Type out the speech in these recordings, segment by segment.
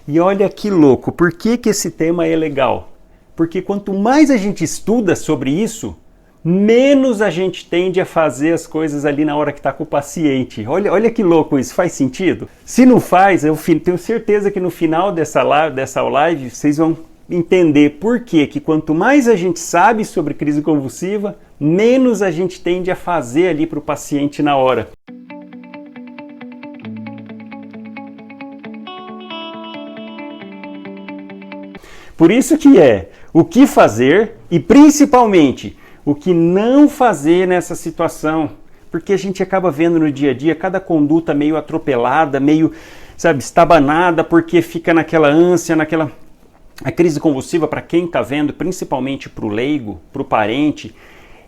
E olha que louco, por que que esse tema é legal? Porque quanto mais a gente estuda sobre isso, menos a gente tende a fazer as coisas ali na hora que está com o paciente. Olha que louco isso, faz sentido? Se não faz, eu tenho certeza que no final dessa live vocês vão entender por que quanto mais a gente sabe sobre crise convulsiva, menos a gente tende a fazer ali para o paciente na hora. Por isso que é o que fazer e principalmente o que não fazer nessa situação, porque a gente acaba vendo no dia a dia cada conduta meio atropelada, meio, sabe, estabanada, porque fica naquela ânsia, A crise convulsiva, para quem está vendo, principalmente para o leigo, para o parente,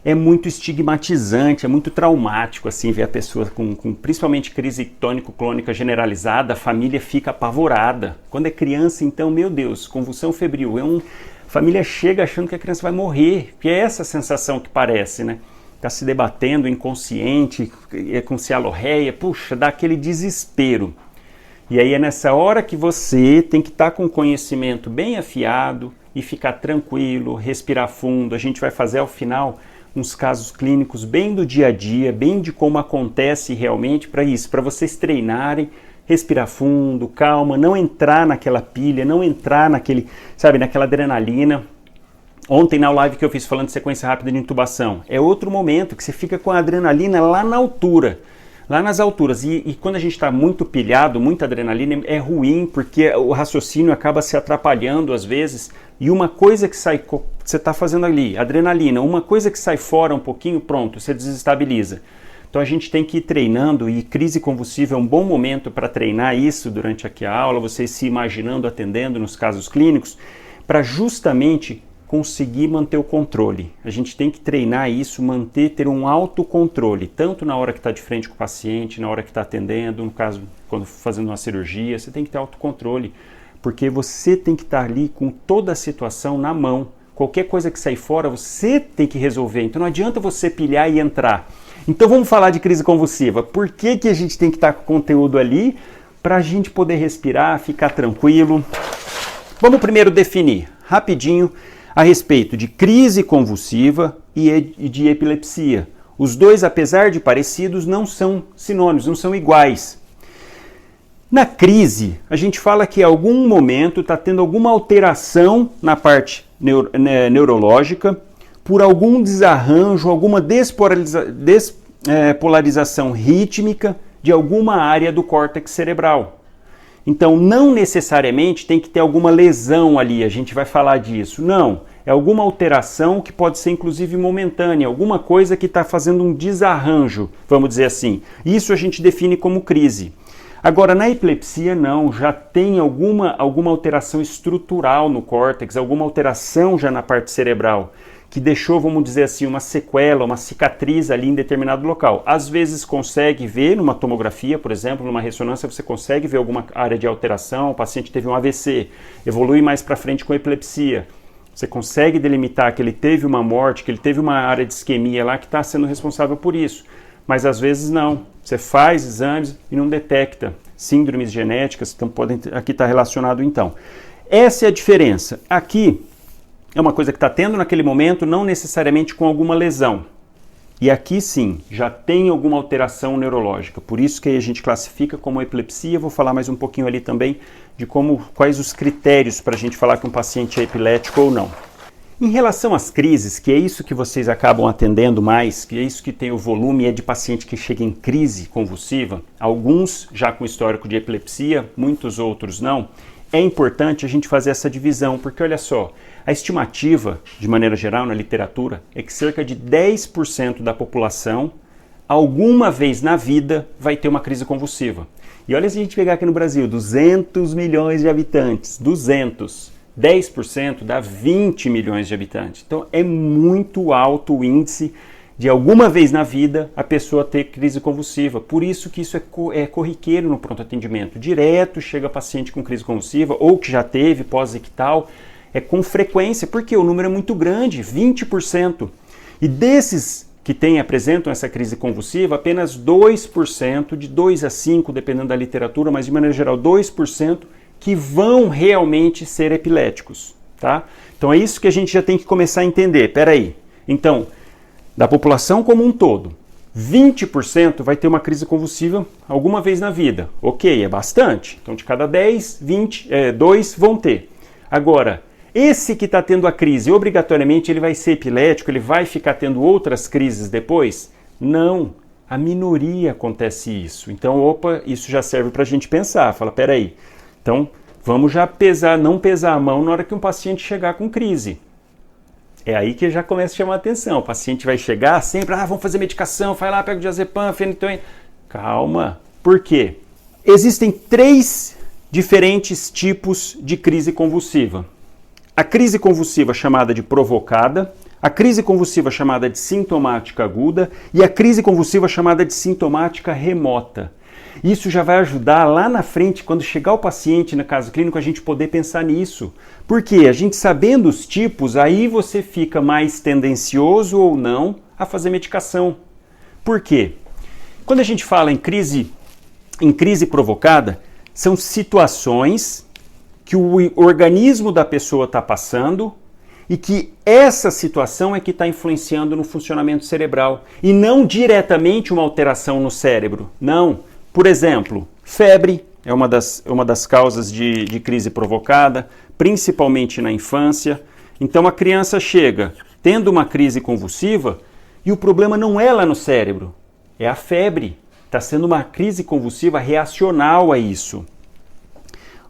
é muito estigmatizante, é muito traumático, assim, ver a pessoa com principalmente crise tônico-clônica generalizada, a família fica apavorada. Quando é criança, então, meu Deus, convulsão febril, a família chega achando que a criança vai morrer, que é essa sensação que parece, né? Está se debatendo, inconsciente, com cialorreia, puxa, dá aquele desespero. E aí é nessa hora que você tem que estar com o conhecimento bem afiado e ficar tranquilo, respirar fundo. A gente vai fazer ao final uns casos clínicos bem do dia a dia, bem de como acontece realmente para isso, para vocês treinarem, respirar fundo, calma, não entrar naquela pilha, não entrar naquela adrenalina. Ontem na live que eu fiz falando de sequência rápida de intubação, é outro momento que você fica com a adrenalina lá na altura. Lá nas alturas, e quando a gente está muito pilhado, muita adrenalina, é ruim, porque o raciocínio acaba se atrapalhando às vezes, e uma coisa que sai, você está fazendo ali, adrenalina, uma coisa que sai fora um pouquinho, pronto, você desestabiliza. Então a gente tem que ir treinando, e crise convulsiva é um bom momento para treinar isso durante aqui a aula, vocês se imaginando atendendo nos casos clínicos, para justamente conseguir manter o controle. A gente tem que treinar isso, ter um autocontrole, tanto na hora que está de frente com o paciente, na hora que está atendendo, no caso, quando fazendo uma cirurgia, você tem que ter autocontrole, porque você tem que estar ali com toda a situação na mão. Qualquer coisa que sair fora, você tem que resolver. Então não adianta você pilhar e entrar. Então vamos falar de crise convulsiva. Por que a gente tem que estar com o conteúdo ali? Para a gente poder respirar, ficar tranquilo. Vamos primeiro definir, rapidinho, a respeito de crise convulsiva e de epilepsia. Os dois, apesar de parecidos, não são sinônimos, não são iguais. Na crise, a gente fala que em algum momento está tendo alguma alteração na parte neurológica, por algum desarranjo, alguma despolarização rítmica de alguma área do córtex cerebral. Então, não necessariamente tem que ter alguma lesão ali, a gente vai falar disso. Não, é alguma alteração que pode ser inclusive momentânea, alguma coisa que está fazendo um desarranjo, vamos dizer assim. Isso a gente define como crise. Agora, na epilepsia, não, já tem alguma alteração estrutural no córtex, alguma alteração já na parte cerebral, que deixou, vamos dizer assim, uma sequela, uma cicatriz ali em determinado local. Às vezes consegue ver numa tomografia, por exemplo, numa ressonância, você consegue ver alguma área de alteração, o paciente teve um AVC, evolui mais para frente com epilepsia. Você consegue delimitar que ele teve uma morte, que ele teve uma área de isquemia lá que está sendo responsável por isso. Mas às vezes não. Você faz exames e não detecta síndromes genéticas, então podem aqui estar relacionado então. Essa é a diferença. Aqui é uma coisa que está tendo naquele momento, não necessariamente com alguma lesão. E aqui sim, já tem alguma alteração neurológica. Por isso que a gente classifica como epilepsia. Vou falar mais um pouquinho ali também de quais os critérios para a gente falar que um paciente é epilético ou não. Em relação às crises, que é isso que vocês acabam atendendo mais, que é isso que tem o volume, é de paciente que chega em crise convulsiva, alguns já com histórico de epilepsia, muitos outros não, é importante a gente fazer essa divisão, porque olha só, a estimativa, de maneira geral na literatura, é que cerca de 10% da população, alguma vez na vida, vai ter uma crise convulsiva. E olha se a gente pegar aqui no Brasil, 200 milhões de habitantes, 10% dá 20 milhões de habitantes. Então é muito alto o índice de alguma vez na vida a pessoa ter crise convulsiva. Por isso que isso é corriqueiro no pronto atendimento. Direto chega paciente com crise convulsiva ou que já teve pós-ictal, é com frequência, porque o número é muito grande, 20%. E desses que apresentam essa crise convulsiva, apenas 2%, de 2 a 5, dependendo da literatura, mas de maneira geral 2%, que vão realmente ser epiléticos, tá? Então é isso que a gente já tem que começar a entender. Peraí, então, da população como um todo, 20% vai ter uma crise convulsiva alguma vez na vida. Ok, é bastante. Então de cada 10, 2 vão ter. Agora, esse que está tendo a crise, obrigatoriamente ele vai ser epilético, ele vai ficar tendo outras crises depois? Não, a minoria acontece isso. Então, opa, isso já serve para a gente pensar. Fala, peraí, então vamos já não pesar a mão na hora que um paciente chegar com crise. É aí que já começa a chamar a atenção. O paciente vai chegar sempre, vamos fazer medicação, vai lá, pega o diazepam, fenitoína. Calma, por quê? Existem 3 diferentes tipos de crise convulsiva. A crise convulsiva chamada de provocada, a crise convulsiva chamada de sintomática aguda e a crise convulsiva chamada de sintomática remota. Isso já vai ajudar lá na frente, quando chegar o paciente no caso clínico, a gente poder pensar nisso. Porque a gente sabendo os tipos, aí você fica mais tendencioso ou não a fazer medicação. Por quê? Quando a gente fala em crise provocada, são situações que o organismo da pessoa está passando e que essa situação é que está influenciando no funcionamento cerebral e não diretamente uma alteração no cérebro. Não. Por exemplo, febre é uma das causas de crise provocada, principalmente na infância. Então a criança chega tendo uma crise convulsiva e o problema não é lá no cérebro, é a febre. Está sendo uma crise convulsiva reacional a isso.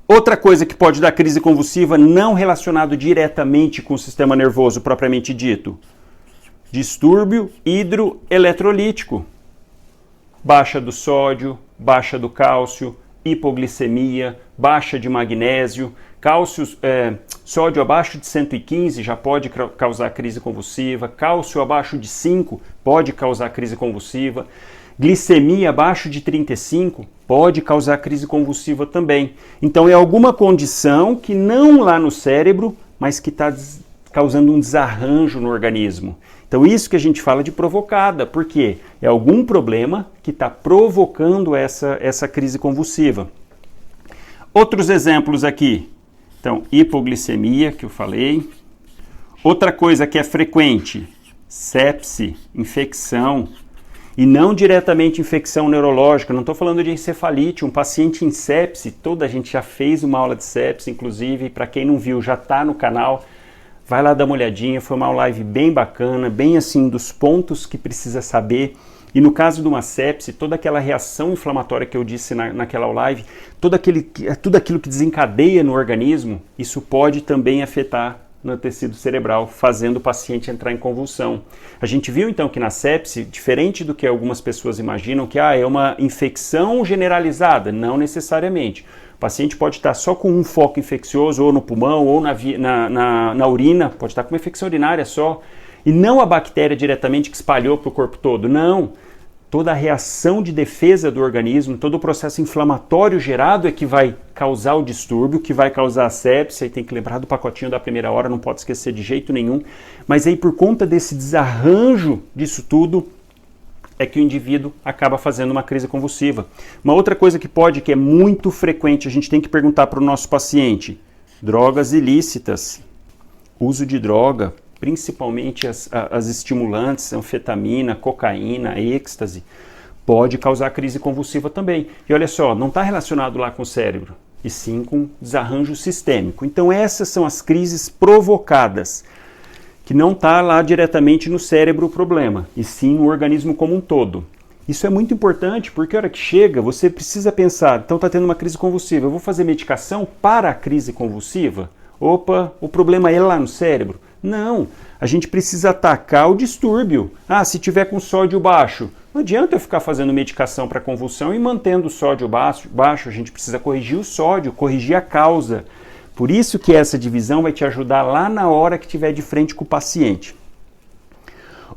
Outra coisa que pode dar crise convulsiva não relacionado diretamente com o sistema nervoso propriamente dito, distúrbio hidroeletrolítico. Baixa do sódio, baixa do cálcio, hipoglicemia, baixa de magnésio, sódio abaixo de 115 já pode causar crise convulsiva, cálcio abaixo de 5 pode causar crise convulsiva, glicemia abaixo de 35 pode causar crise convulsiva também. Então é alguma condição que não lá no cérebro, mas que está causando um desarranjo no organismo. Então isso que a gente fala de provocada, porque é algum problema que está provocando essa crise convulsiva. Outros exemplos aqui. Então, hipoglicemia, que eu falei. Outra coisa que é frequente, sepse, infecção. E não diretamente infecção neurológica, não estou falando de encefalite, um paciente em sepse, toda a gente já fez uma aula de sepse, inclusive, para quem não viu, já está no canal, vai lá dar uma olhadinha, foi uma live bem bacana, bem assim, dos pontos que precisa saber. E no caso de uma sepse, toda aquela reação inflamatória que eu disse naquela live, tudo aquilo que desencadeia no organismo, isso pode também afetar no tecido cerebral, fazendo o paciente entrar em convulsão. A gente viu então que na sepse, diferente do que algumas pessoas imaginam, que é uma infecção generalizada, não necessariamente. O paciente pode estar só com um foco infeccioso, ou no pulmão, ou na urina, pode estar com uma infecção urinária só, e não a bactéria diretamente que espalhou para o corpo todo, não. Toda a reação de defesa do organismo, todo o processo inflamatório gerado é que vai causar o distúrbio, que vai causar a sepse, aí tem que lembrar do pacotinho da primeira hora, não pode esquecer de jeito nenhum, mas aí por conta desse desarranjo disso tudo, é que o indivíduo acaba fazendo uma crise convulsiva. Uma outra coisa que é muito frequente, a gente tem que perguntar para o nosso paciente, drogas ilícitas, uso de droga, principalmente as estimulantes, anfetamina, cocaína, êxtase, pode causar crise convulsiva também. E olha só, não está relacionado lá com o cérebro, e sim com desarranjo sistêmico. Então essas são as crises provocadas, que não está lá diretamente no cérebro o problema, e sim no organismo como um todo. Isso é muito importante, porque a hora que chega, você precisa pensar, então está tendo uma crise convulsiva, eu vou fazer medicação para a crise convulsiva? Opa, o problema é lá no cérebro? Não, a gente precisa atacar o distúrbio. Se tiver com sódio baixo, não adianta eu ficar fazendo medicação para convulsão e mantendo o sódio baixo, a gente precisa corrigir o sódio, corrigir a causa. Por isso que essa divisão vai te ajudar lá na hora que estiver de frente com o paciente.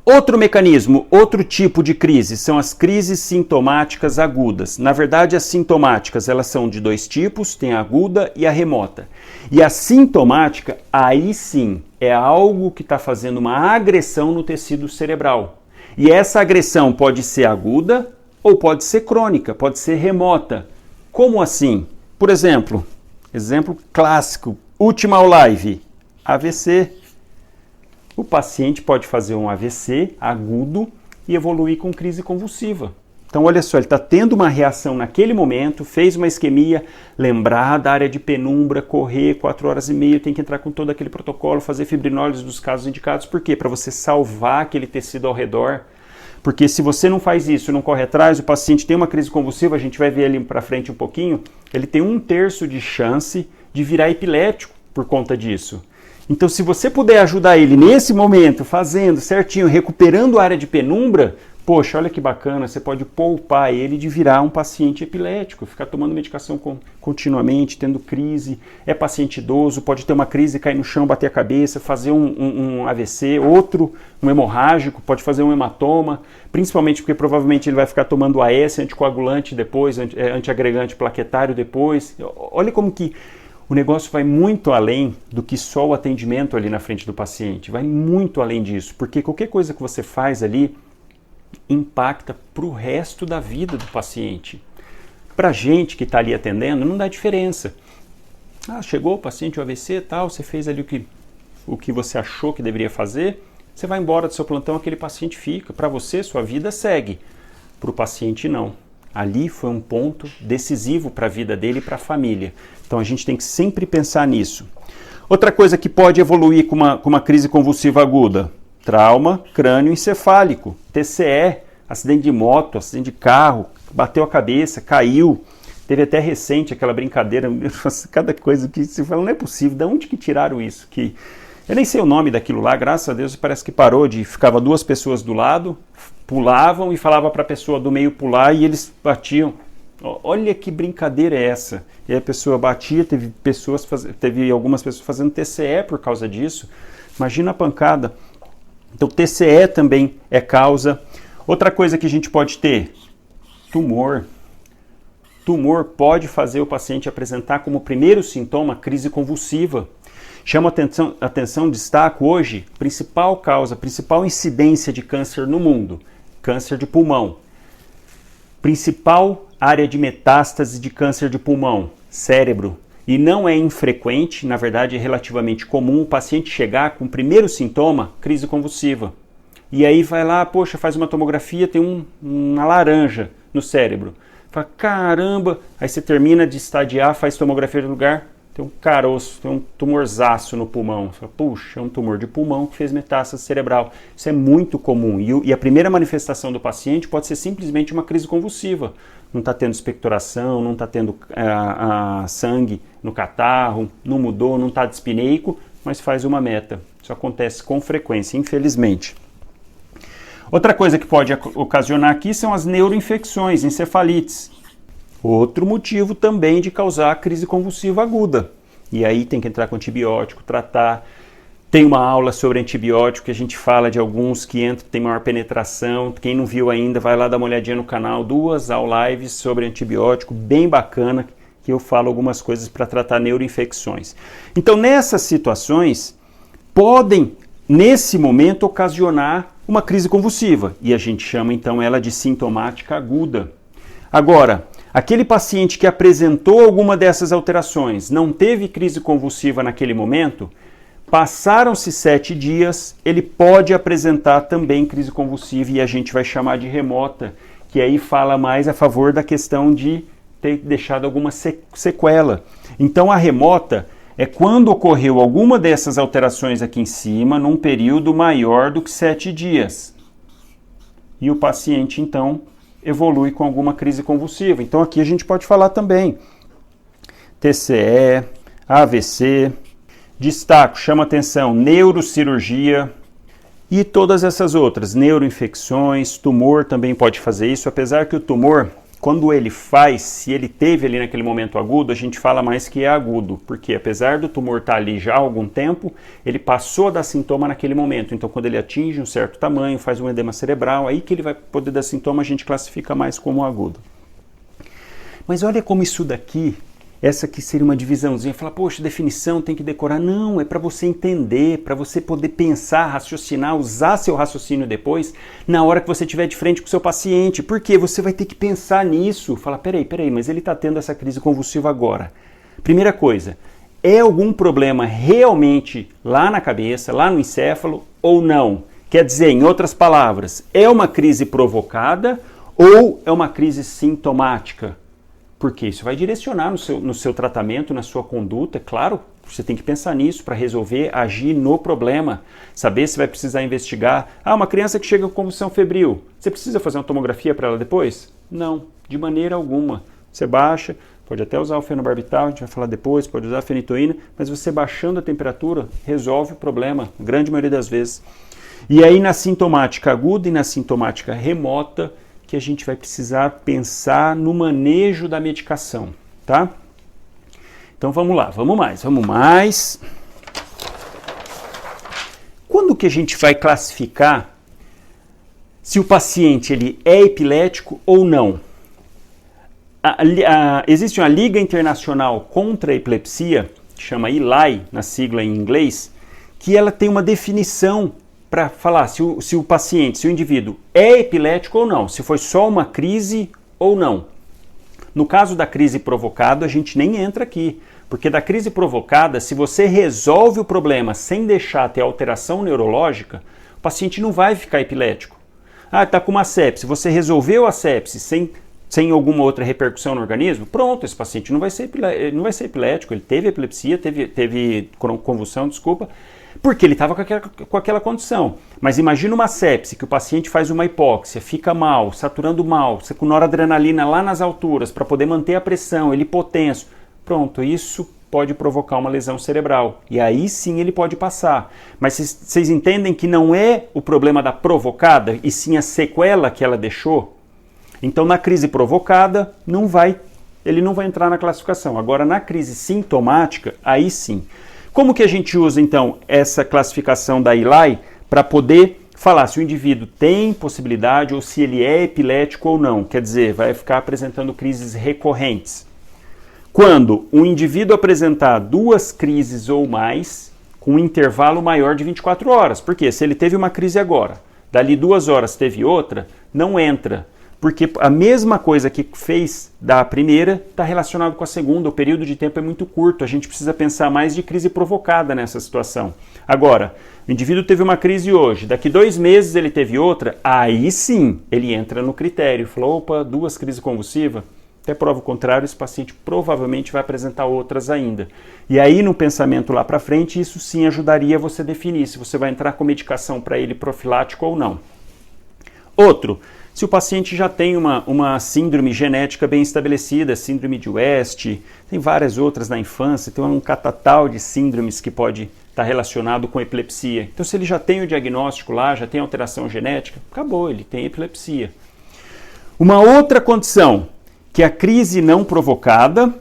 Outro mecanismo, outro tipo de crise, são as crises sintomáticas agudas. Na verdade, as sintomáticas elas são de 2 tipos, tem a aguda e a remota. E a sintomática, aí sim, é algo que está fazendo uma agressão no tecido cerebral. E essa agressão pode ser aguda ou pode ser crônica, pode ser remota. Como assim? Por exemplo, exemplo clássico, última live, AVC. O paciente pode fazer um AVC agudo e evoluir com crise convulsiva. Então, olha só, ele está tendo uma reação naquele momento, fez uma isquemia, lembrar da área de penumbra, correr 4 horas e meia, tem que entrar com todo aquele protocolo, fazer fibrinólise dos casos indicados. Por quê? Para você salvar aquele tecido ao redor. Porque se você não faz isso, não corre atrás, o paciente tem uma crise convulsiva, a gente vai ver ali para frente um pouquinho, ele tem 1/3 de chance de virar epilético por conta disso. Então, se você puder ajudar ele nesse momento, fazendo certinho, recuperando a área de penumbra, poxa, olha que bacana, você pode poupar ele de virar um paciente epilético, ficar tomando medicação continuamente, tendo crise, é paciente idoso, pode ter uma crise, cair no chão, bater a cabeça, fazer um AVC, outro, um hemorrágico, pode fazer um hematoma, principalmente porque provavelmente ele vai ficar tomando AS, anticoagulante depois, antiagregante plaquetário depois. Olha como que o negócio vai muito além do que só o atendimento ali na frente do paciente, vai muito além disso, porque qualquer coisa que você faz ali impacta para o resto da vida do paciente. Para a gente que está ali atendendo, não dá diferença. Chegou o paciente, o AVC e tal, você fez ali o que você achou que deveria fazer, você vai embora do seu plantão, aquele paciente fica. Para você, sua vida segue. Para o paciente, não. Ali foi um ponto decisivo para a vida dele e para a família. Então a gente tem que sempre pensar nisso. Outra coisa que pode evoluir com uma crise convulsiva aguda: trauma crânioencefálico, TCE, acidente de moto, acidente de carro, bateu a cabeça, caiu. Teve até recente aquela brincadeira, cada coisa que se fala, não é possível, de onde que tiraram isso? Eu nem sei o nome daquilo lá, graças a Deus parece que parou ficava 2 pessoas do lado, pulavam e falava para a pessoa do meio pular e eles batiam. Olha que brincadeira é essa? E a pessoa batia, teve algumas pessoas fazendo TCE por causa disso. Imagina a pancada. Então, TCE também é causa. Outra coisa que a gente pode ter: tumor. Tumor pode fazer o paciente apresentar como primeiro sintoma crise convulsiva. Chama atenção, destaco hoje, principal causa, principal incidência de câncer no mundo: câncer de pulmão. Principal área de metástase de câncer de pulmão: cérebro. E não é infrequente, na verdade é relativamente comum, o paciente chegar com o primeiro sintoma, crise convulsiva. E aí vai lá, poxa, faz uma tomografia, tem uma laranja no cérebro. Fala, caramba, aí você termina de estadiar, faz tomografia de lugar, tem um caroço, tem um tumorzaço no pulmão. Fala, puxa, é um tumor de pulmão que fez metástase cerebral. Isso é muito comum. E a primeira manifestação do paciente pode ser simplesmente uma crise convulsiva. Não está tendo expectoração, não está tendo sangue no catarro, não mudou, não está dispineico, mas faz uma meta. Isso acontece com frequência, infelizmente. Outra coisa que pode ocasionar aqui são as neuroinfecções, encefalites. Outro motivo também de causar crise convulsiva aguda. E aí tem que entrar com antibiótico, tratar. Tem uma aula sobre antibiótico que a gente fala de alguns que entram, tem maior penetração. Quem não viu ainda, vai lá dar uma olhadinha no canal. 2 lives sobre antibiótico, bem bacana, que eu falo algumas coisas para tratar neuroinfecções. Então, nessas situações, podem, nesse momento, ocasionar uma crise convulsiva. E a gente chama, então, ela de sintomática aguda. Agora, aquele paciente que apresentou alguma dessas alterações, não teve crise convulsiva naquele momento, passaram-se 7 dias, ele pode apresentar também crise convulsiva e a gente vai chamar de remota, que aí fala mais a favor da questão de ter deixado alguma sequela. Então a remota é quando ocorreu alguma dessas alterações aqui em cima num período maior do que 7 dias. E o paciente então evolui com alguma crise convulsiva. Então aqui a gente pode falar também TCE, AVC, destaco, chama atenção, neurocirurgia e todas essas outras, neuroinfecções, tumor também pode fazer isso, apesar que o tumor, quando ele faz, se ele teve ali naquele momento agudo, a gente fala mais que é agudo, porque apesar do tumor estar ali já há algum tempo, ele passou a dar sintoma naquele momento. Então quando ele atinge um certo tamanho, faz um edema cerebral, aí que ele vai poder dar sintoma, a gente classifica mais como agudo. Mas olha como isso daqui, essa aqui seria uma divisãozinha, falar, poxa, definição tem que decorar. Não, é para você entender, para você poder pensar, raciocinar, usar seu raciocínio depois, na hora que você estiver de frente com o seu paciente. Porque você vai ter que pensar nisso, falar, peraí, mas ele está tendo essa crise convulsiva agora. Primeira coisa, é algum problema realmente lá na cabeça, lá no encéfalo ou não? Quer dizer, em outras palavras, é uma crise provocada ou é uma crise sintomática? Porque isso vai direcionar no seu tratamento, na sua conduta, é claro. Você tem que pensar nisso para resolver, agir no problema, saber se vai precisar investigar. Ah, uma criança que chega com convulsão febril, você precisa fazer uma tomografia para ela depois? Não, de maneira alguma. Você baixa, pode até usar o fenobarbital, a gente vai falar depois, pode usar a fenitoína, mas você baixando a temperatura resolve o problema, a grande maioria das vezes. E aí na sintomática aguda e na sintomática remota, que a gente vai precisar pensar no manejo da medicação, tá? Então vamos lá, vamos mais. Quando que a gente vai classificar se o paciente ele é epilético ou não? Existe uma Liga Internacional contra a Epilepsia, que chama ILAI, na sigla em inglês, que ela tem uma definição para falar se o paciente, se o indivíduo é epilético ou não, se foi só uma crise ou não. No caso da crise provocada, a gente nem entra aqui, porque da crise provocada, se você resolve o problema sem deixar ter alteração neurológica, o paciente não vai ficar epilético. Ah, está com uma sepse, você resolveu a sepse sem alguma outra repercussão no organismo, pronto, esse paciente não vai ser epilético, ele teve epilepsia, teve convulsão, desculpa, porque ele estava com aquela condição. Mas imagina uma sepse, que o paciente faz uma hipóxia, fica mal, saturando mal, você com noradrenalina lá nas alturas para poder manter a pressão, ele hipotenso. Pronto, isso pode provocar uma lesão cerebral. E aí sim ele pode passar. Mas vocês entendem que não é o problema da provocada, e sim a sequela que ela deixou? Então na crise provocada, ele não vai entrar na classificação. Agora na crise sintomática, aí sim. Como que a gente usa, então, essa classificação da ILAI para poder falar se o indivíduo tem possibilidade ou se ele é epilético ou não? Quer dizer, vai ficar apresentando crises recorrentes. Quando o indivíduo apresentar 2 crises ou mais, com um intervalo maior de 24 horas. Porque se ele teve uma crise agora, dali 2 horas teve outra, não entra. Porque a mesma coisa que fez da primeira está relacionado com a segunda, o período de tempo é muito curto, a gente precisa pensar mais de crise provocada nessa situação. Agora, o indivíduo teve uma crise hoje, daqui 2 meses ele teve outra, aí sim ele entra no critério, falou, opa, 2 crises convulsivas, até prova o contrário, esse paciente provavelmente vai apresentar outras ainda. E aí no pensamento lá para frente, isso sim ajudaria você a definir se você vai entrar com medicação para ele profilático ou não. Outro, se o paciente já tem uma síndrome genética bem estabelecida, síndrome de West, tem várias outras na infância, tem um catatal de síndromes que pode estar relacionado com epilepsia. Então se ele já tem o diagnóstico lá, já tem alteração genética, acabou, ele tem epilepsia. Uma outra condição, que é a crise não provocada,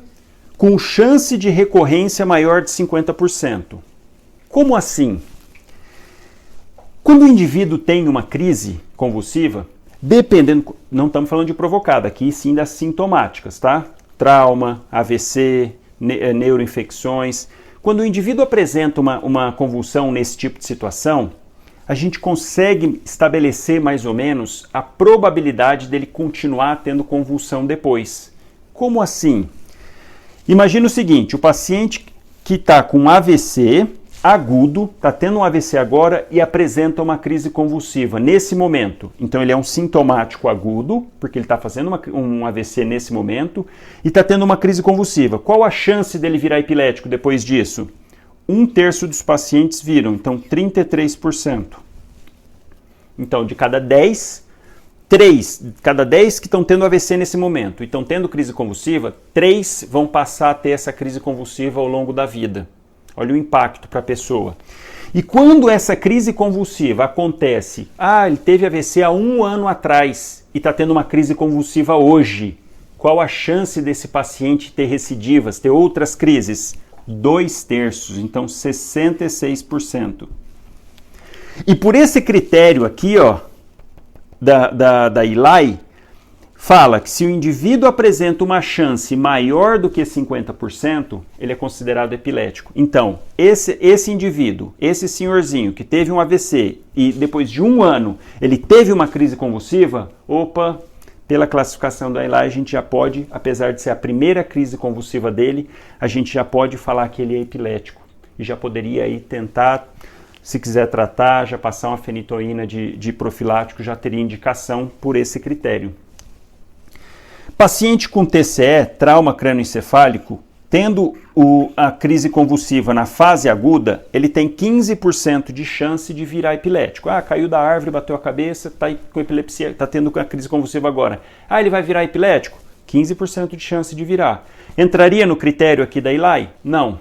com chance de recorrência maior de 50%. Como assim? Quando o indivíduo tem uma crise convulsiva, dependendo, não estamos falando de provocada, aqui sim das sintomáticas, tá? Trauma, AVC, neuroinfecções. Quando o indivíduo apresenta uma convulsão nesse tipo de situação, a gente consegue estabelecer mais ou menos a probabilidade dele continuar tendo convulsão depois. Como assim? Imagina o seguinte, o paciente que está com AVC agudo, está tendo um AVC agora e apresenta uma crise convulsiva nesse momento. Então ele é um sintomático agudo, porque ele está fazendo um AVC nesse momento, e está tendo uma crise convulsiva. Qual a chance dele virar epilético depois disso? 1/3 dos pacientes viram, então 33%. Então de cada 10, 3, cada 10 que estão tendo AVC nesse momento e estão tendo crise convulsiva, 3 vão passar a ter essa crise convulsiva ao longo da vida. Olha o impacto para a pessoa. E quando essa crise convulsiva acontece, ele teve AVC há 1 ano atrás e está tendo uma crise convulsiva hoje, qual a chance desse paciente ter recidivas, ter outras crises? 2/3, então 66%. E por esse critério aqui, da ILAI, fala que se o indivíduo apresenta uma chance maior do que 50%, ele é considerado epilético. Então, esse indivíduo, esse senhorzinho que teve um AVC e depois de 1 ano ele teve uma crise convulsiva, pela classificação da ELAI, a gente já pode, apesar de ser a primeira crise convulsiva dele, a gente já pode falar que ele é epilético. E já poderia aí tentar, se quiser tratar, já passar uma fenitoína de profilático, já teria indicação por esse critério. Paciente com TCE, trauma crânioencefálico, tendo a crise convulsiva na fase aguda, ele tem 15% de chance de virar epilético. Ah, caiu da árvore, bateu a cabeça, está com epilepsia, está tendo a crise convulsiva agora. Ah, ele vai virar epilético? 15% de chance de virar. Entraria no critério aqui da ELAI? Não.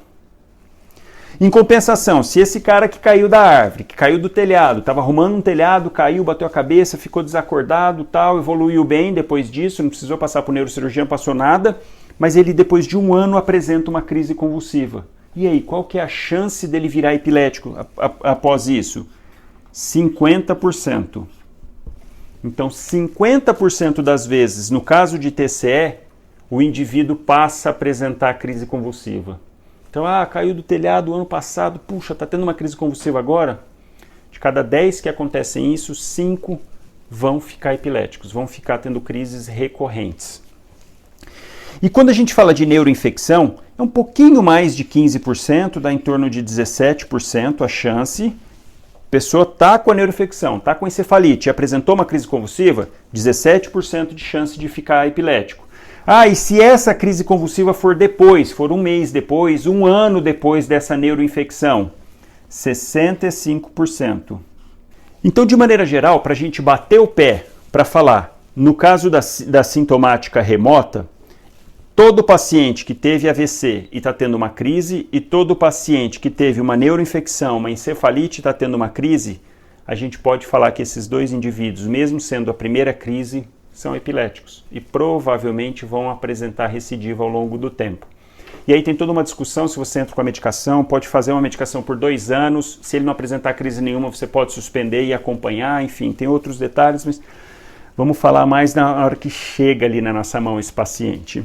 Em compensação, se esse cara que caiu da árvore, que caiu do telhado, estava arrumando um telhado, caiu, bateu a cabeça, ficou desacordado, tal, evoluiu bem depois disso, não precisou passar por neurocirurgião, não passou nada, mas ele depois de um ano apresenta uma crise convulsiva. E aí, qual que é a chance dele virar epilético após isso? 50%. Então, 50% das vezes, no caso de TCE, o indivíduo passa a apresentar crise convulsiva. Então, caiu do telhado ano passado, puxa, está tendo uma crise convulsiva agora? De cada 10 que acontecem isso, 5 vão ficar epiléticos, vão ficar tendo crises recorrentes. E quando a gente fala de neuroinfecção, é um pouquinho mais de 15%, dá em torno de 17% a chance. A pessoa está com a neuroinfecção, está com encefalite e apresentou uma crise convulsiva, 17% de chance de ficar epilético. E se essa crise convulsiva for depois, for um mês depois, um ano depois dessa neuroinfecção? 65%. Então, de maneira geral, para a gente bater o pé para falar, no caso da sintomática remota, todo paciente que teve AVC e está tendo uma crise e todo paciente que teve uma neuroinfecção, uma encefalite e está tendo uma crise, a gente pode falar que esses dois indivíduos, mesmo sendo a primeira crise, são epiléticos e provavelmente vão apresentar recidiva ao longo do tempo. E aí tem toda uma discussão se você entra com a medicação, pode fazer uma medicação por 2 anos, se ele não apresentar crise nenhuma você pode suspender e acompanhar, enfim, tem outros detalhes, mas vamos falar mais na hora que chega ali na nossa mão esse paciente.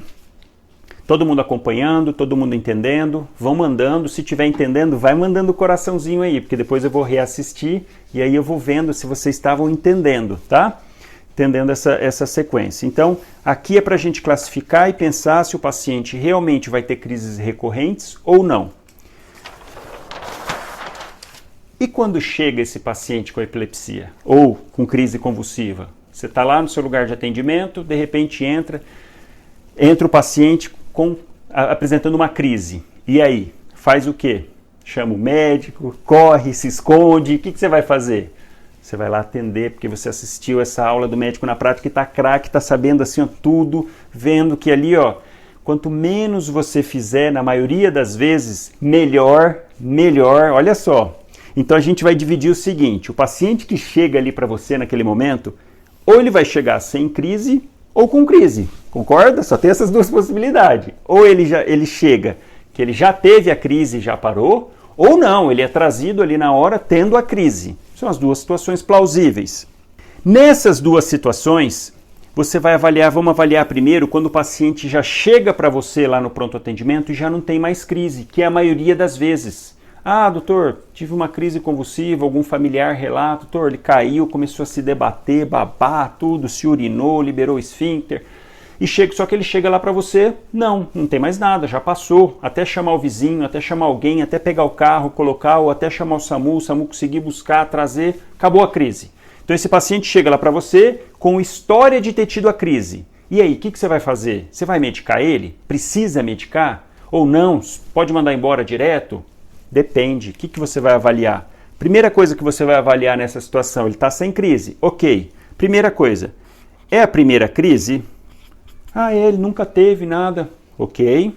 Todo mundo acompanhando, todo mundo entendendo, vão mandando, se estiver entendendo, vai mandando o coraçãozinho aí, porque depois eu vou reassistir e aí eu vou vendo se vocês estavam entendendo, tá? Entendendo essa sequência. Então, aqui é para a gente classificar e pensar se o paciente realmente vai ter crises recorrentes ou não. E quando chega esse paciente com epilepsia ou com crise convulsiva? Você está lá no seu lugar de atendimento, de repente entra o paciente apresentando uma crise. E aí? Faz o quê? Chama o médico, corre, se esconde, o que você vai fazer? Você vai lá atender, porque você assistiu essa aula do médico na prática e está craque, está sabendo assim tudo, vendo que ali, quanto menos você fizer, na maioria das vezes, melhor, olha só. Então a gente vai dividir o seguinte, o paciente que chega ali para você naquele momento, ou ele vai chegar sem crise ou com crise, concorda? Só tem essas duas possibilidades. Ou ele chega que ele já teve a crise e já parou, ou não, ele é trazido ali na hora tendo a crise. São as duas situações plausíveis. Nessas duas situações, você vai avaliar, vamos avaliar primeiro quando o paciente já chega para você lá no pronto atendimento e já não tem mais crise, que é a maioria das vezes. Doutor, tive uma crise convulsiva, algum familiar relata, doutor, ele caiu, começou a se debater, babar, tudo, se urinou, liberou o esfíncter. Só que ele chega lá para você, não tem mais nada, já passou, até chamar o vizinho, até chamar alguém, até pegar o carro, colocar, ou até chamar o SAMU conseguir buscar, trazer, acabou a crise. Então esse paciente chega lá para você com história de ter tido a crise. E aí, o que você vai fazer? Você vai medicar ele? Precisa medicar? Ou não? Pode mandar embora direto? Depende. O que você vai avaliar? Primeira coisa que você vai avaliar nessa situação, ele está sem crise. Ok. Primeira coisa, é a primeira crise? Ele nunca teve nada. Ok.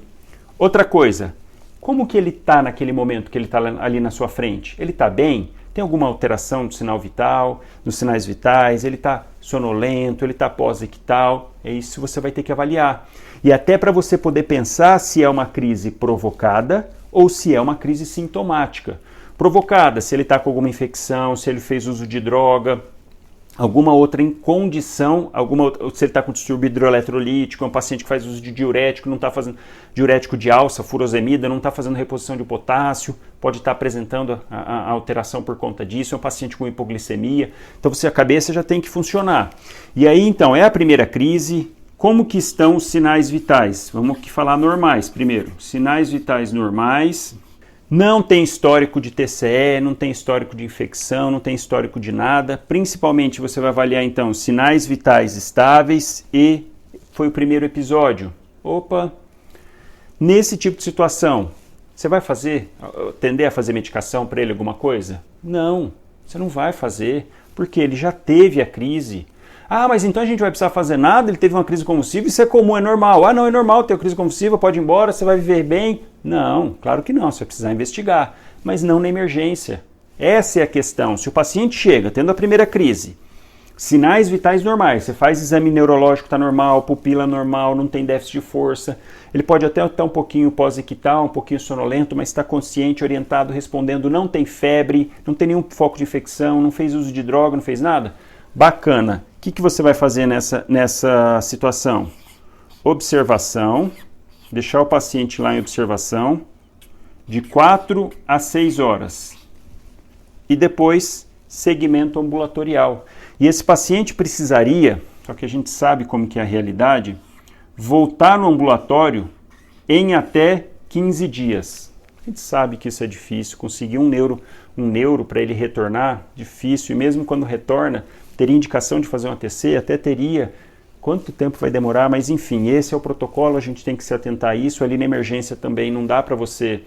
Outra coisa, como que ele está naquele momento que ele está ali na sua frente? Ele está bem? Tem alguma alteração do sinal vital, dos sinais vitais? Ele está sonolento? Ele está pós-ictal? É isso que você vai ter que avaliar. E até para você poder pensar se é uma crise provocada ou se é uma crise sintomática. Provocada, se ele está com alguma infecção, se ele fez uso de droga, alguma outra condição, se ele está com distúrbio hidroeletrolítico, é um paciente que faz uso de diurético, não está fazendo diurético de alça, furosemida, não está fazendo reposição de potássio, pode estar apresentando a alteração por conta disso, é um paciente com hipoglicemia, então a cabeça já tem que funcionar. E aí então, é a primeira crise. Como que estão os sinais vitais? Vamos falar normais primeiro. Sinais vitais normais. Não tem histórico de TCE, não tem histórico de infecção, não tem histórico de nada. Principalmente você vai avaliar então sinais vitais estáveis e foi o primeiro episódio. Opa! Nesse tipo de situação, você vai tender a fazer medicação para ele alguma coisa? Não, você não vai fazer, porque ele já teve a crise. Ah, mas então a gente vai precisar fazer nada, ele teve uma crise convulsiva, isso é comum, é normal. Ah, não, é normal ter crise convulsiva, pode ir embora, você vai viver bem. Não, claro que não, você vai precisar investigar, mas não na emergência. Essa é a questão. Se o paciente chega tendo a primeira crise, sinais vitais normais, você faz exame neurológico, está normal, pupila normal, não tem déficit de força, ele pode até estar um pouquinho pós-ictal, um pouquinho sonolento, mas está consciente, orientado, respondendo, não tem febre, não tem nenhum foco de infecção, não fez uso de droga, não fez nada. Bacana. O que você vai fazer nessa situação? Observação, deixar o paciente lá em observação de 4 a 6 horas e depois segmento ambulatorial. E esse paciente precisaria, só que a gente sabe como que é a realidade, voltar no ambulatório em até 15 dias. A gente sabe que isso é difícil, conseguir um neuro para ele retornar, difícil, e mesmo quando retorna, teria indicação de fazer um ATC, até teria, quanto tempo vai demorar, mas enfim, esse é o protocolo, a gente tem que se atentar a isso, ali na emergência também não dá para você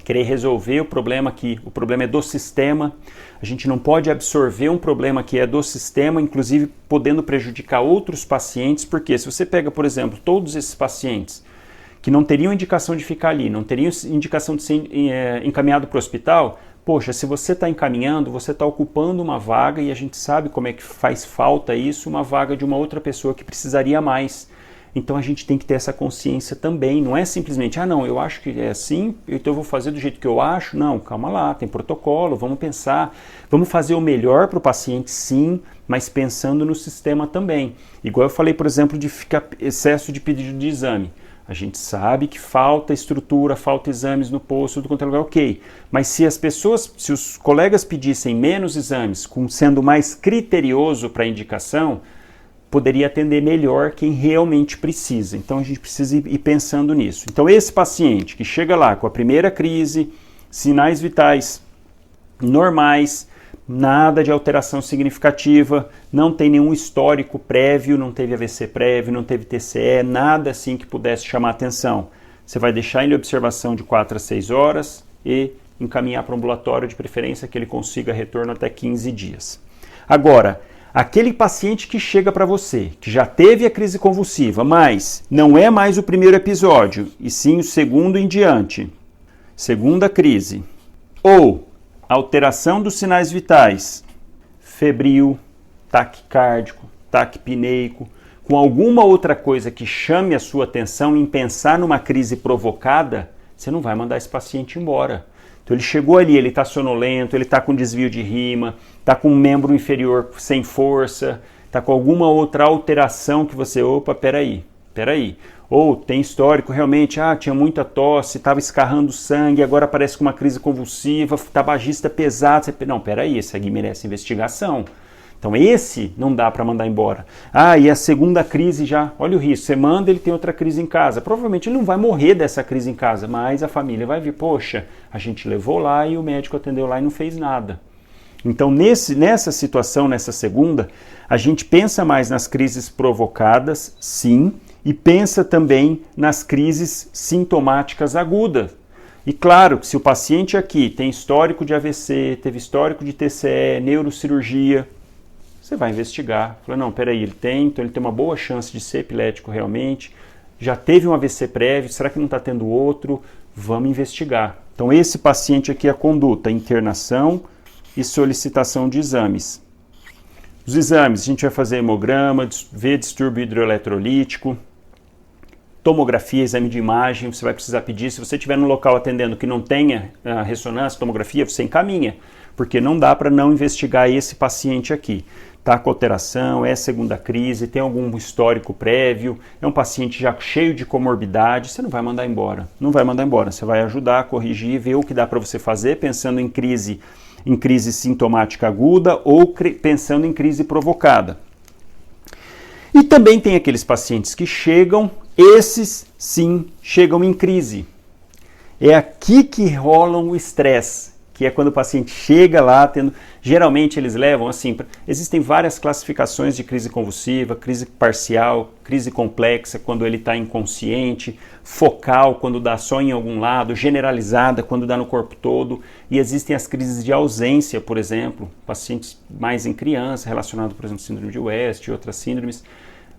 querer resolver o problema aqui, o problema é do sistema, a gente não pode absorver um problema que é do sistema, inclusive podendo prejudicar outros pacientes, porque se você pega, por exemplo, todos esses pacientes que não teriam indicação de ficar ali, não teriam indicação de ser encaminhado para o hospital, poxa, se você está encaminhando, você está ocupando uma vaga e a gente sabe como é que faz falta isso, uma vaga de uma outra pessoa que precisaria mais. Então a gente tem que ter essa consciência também, não é simplesmente, não, eu acho que é assim, então eu vou fazer do jeito que eu acho. Não, calma lá, tem protocolo, vamos pensar, vamos fazer o melhor para o paciente sim, mas pensando no sistema também. Igual eu falei, por exemplo, de ficar excesso de pedido de exame. A gente sabe que falta estrutura, falta exames no posto, tudo quanto é lugar, ok. Mas se os colegas pedissem menos exames, sendo mais criterioso para a indicação, poderia atender melhor quem realmente precisa. Então a gente precisa ir pensando nisso. Então esse paciente que chega lá com a primeira crise, sinais vitais normais, nada de alteração significativa, não tem nenhum histórico prévio, não teve AVC prévio, não teve TCE, nada assim que pudesse chamar atenção. Você vai deixar ele em observação de 4 a 6 horas e encaminhar para o ambulatório, de preferência que ele consiga retorno até 15 dias. Agora, aquele paciente que chega para você, que já teve a crise convulsiva, mas não é mais o primeiro episódio, e sim o segundo em diante, segunda crise, ou alteração dos sinais vitais, febril, taquicárdico, taquipneico, com alguma outra coisa que chame a sua atenção em pensar numa crise provocada, você não vai mandar esse paciente embora. Então ele chegou ali, ele está sonolento, ele está com desvio de rima, está com um membro inferior sem força, está com alguma outra alteração que você, peraí. Ou tem histórico, realmente, tinha muita tosse, estava escarrando sangue, agora aparece com uma crise convulsiva, tabagista pesado. Não, peraí, esse aqui merece investigação. Então esse não dá para mandar embora. E a segunda crise já, olha o risco, você manda, ele tem outra crise em casa. Provavelmente ele não vai morrer dessa crise em casa, mas a família vai vir, poxa, a gente levou lá e o médico atendeu lá e não fez nada. Então nessa situação, nessa segunda, a gente pensa mais nas crises provocadas, sim, e pensa também nas crises sintomáticas agudas. E claro que se o paciente aqui tem histórico de AVC, teve histórico de TCE, neurocirurgia, você vai investigar. Fala, não, peraí, então ele tem uma boa chance de ser epilético realmente, já teve um AVC prévio, será que não está tendo outro? Vamos investigar. Então esse paciente aqui, a conduta, internação e solicitação de exames. Os exames, a gente vai fazer hemograma, ver distúrbio hidroeletrolítico, tomografia, exame de imagem, você vai precisar pedir. Se você estiver no local atendendo que não tenha ressonância, tomografia, você encaminha, porque não dá para não investigar esse paciente aqui. Está com alteração, é segunda crise, tem algum histórico prévio, é um paciente já cheio de comorbidade, você não vai mandar embora. Não vai mandar embora, você vai ajudar a corrigir, ver o que dá para você fazer, pensando em crise sintomática aguda ou pensando em crise provocada. E também tem aqueles pacientes que chegam, esses sim chegam em crise. É aqui que rola o estresse, que é quando o paciente chega lá, geralmente eles levam assim, existem várias classificações de crise convulsiva, crise parcial, crise complexa, quando ele está inconsciente, focal, quando dá só em algum lado, generalizada, quando dá no corpo todo, e existem as crises de ausência, por exemplo, pacientes mais em criança, relacionado, por exemplo, síndrome de West e outras síndromes,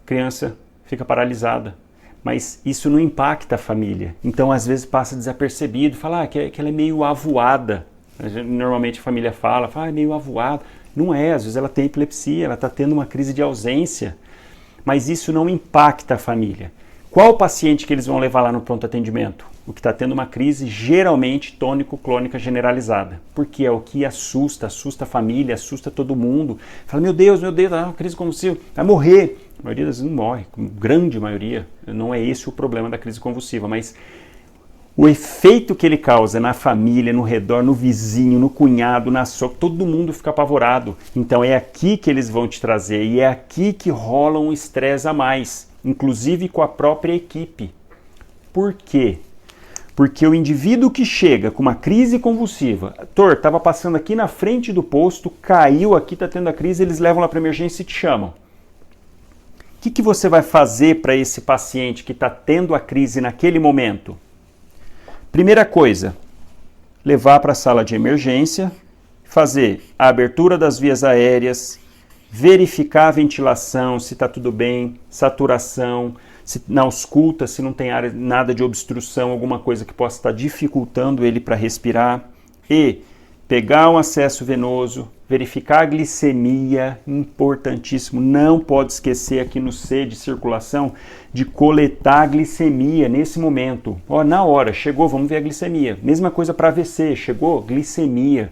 criança fica paralisada. Mas isso não impacta a família, então às vezes passa desapercebido, fala que ela é meio avoada. Normalmente a família fala, é meio avoado. Não é, às vezes ela tem epilepsia, ela está tendo uma crise de ausência. Mas isso não impacta a família. Qual paciente que eles vão levar lá no pronto atendimento? O que está tendo uma crise geralmente tônico-clônica generalizada. Porque é o que assusta a família, assusta todo mundo. Fala, meu Deus, uma crise convulsiva, vai morrer. A maioria das vezes não morre, grande maioria. Não é esse o problema da crise convulsiva, mas o efeito que ele causa na família, no redor, no vizinho, no cunhado, na sogra, todo mundo fica apavorado. Então é aqui que eles vão te trazer e é aqui que rola um estresse a mais, inclusive com a própria equipe. Por quê? Porque o indivíduo que chega com uma crise convulsiva, estava passando aqui na frente do posto, caiu aqui, está tendo a crise, eles levam lá para emergência e te chamam. O que você vai fazer para esse paciente que está tendo a crise naquele momento? Primeira coisa, levar para a sala de emergência, fazer a abertura das vias aéreas, verificar a ventilação, se está tudo bem, saturação, na ausculta, se não tem nada de obstrução, alguma coisa que possa estar dificultando ele para respirar, e pegar um acesso venoso, verificar a glicemia, importantíssimo, não pode esquecer aqui no C de circulação de coletar a glicemia nesse momento. Na hora, chegou, vamos ver a glicemia. Mesma coisa para AVC, chegou, glicemia.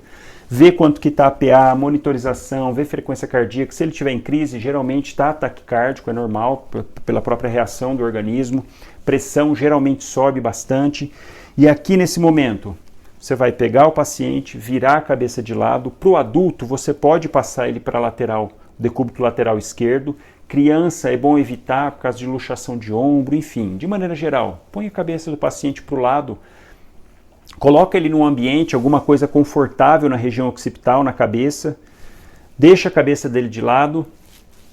Ver quanto que está a PA, monitorização, ver frequência cardíaca. Se ele estiver em crise, geralmente está taquicárdico, é normal, pela própria reação do organismo. Pressão geralmente sobe bastante. E aqui nesse momento, você vai pegar o paciente, virar a cabeça de lado. Para o adulto, você pode passar ele para a lateral, decúbito lateral esquerdo. Criança é bom evitar por causa de luxação de ombro, enfim. De maneira geral, põe a cabeça do paciente para o lado. Coloca ele num ambiente, alguma coisa confortável na região occipital, na cabeça. Deixa a cabeça dele de lado. O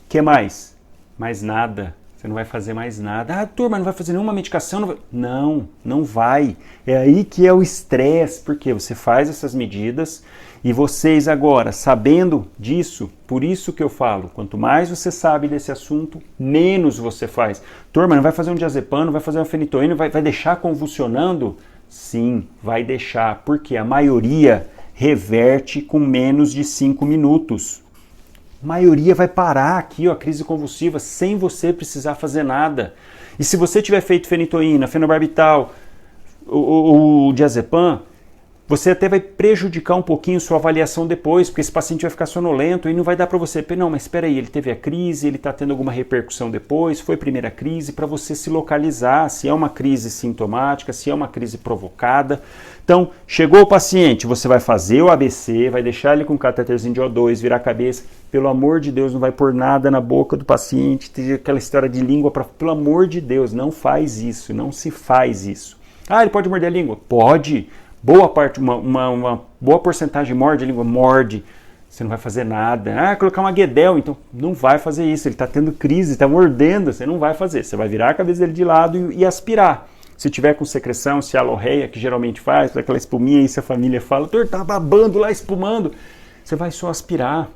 que mais? Mais nada. Você não vai fazer mais nada. Turma, não vai fazer nenhuma medicação? Não vai. É aí que é o estresse, porque você faz essas medidas e vocês agora, sabendo disso, por isso que eu falo, quanto mais você sabe desse assunto, menos você faz. Turma, não vai fazer um diazepam, não vai fazer uma fenitoína, vai deixar convulsionando? Sim, vai deixar, porque a maioria reverte com menos de 5 minutos. A maioria vai parar aqui, a crise convulsiva, sem você precisar fazer nada. E se você tiver feito fenitoína, fenobarbital, o diazepam, você até vai prejudicar um pouquinho sua avaliação depois, porque esse paciente vai ficar sonolento e não vai dar para você, não, mas espera aí, ele teve a crise, ele está tendo alguma repercussão depois, foi a primeira crise, para você se localizar, se é uma crise sintomática, se é uma crise provocada. Então, chegou o paciente, você vai fazer o ABC, vai deixar ele com um cateterzinho de O2, virar a cabeça, pelo amor de Deus, não vai pôr nada na boca do paciente, ter aquela história de língua, pelo amor de Deus, não faz isso, não se faz isso. Ele pode morder a língua? Pode. Boa parte, uma boa porcentagem morde a língua, morde. Você não vai fazer nada. Colocar uma guedel, então não vai fazer isso. Ele está tendo crise, está mordendo, você não vai fazer. Você vai virar a cabeça dele de lado e aspirar. Se tiver com secreção, se alorreia, que geralmente faz aquela espuminha aí, se a família fala, tá babando lá, espumando, você vai só aspirar.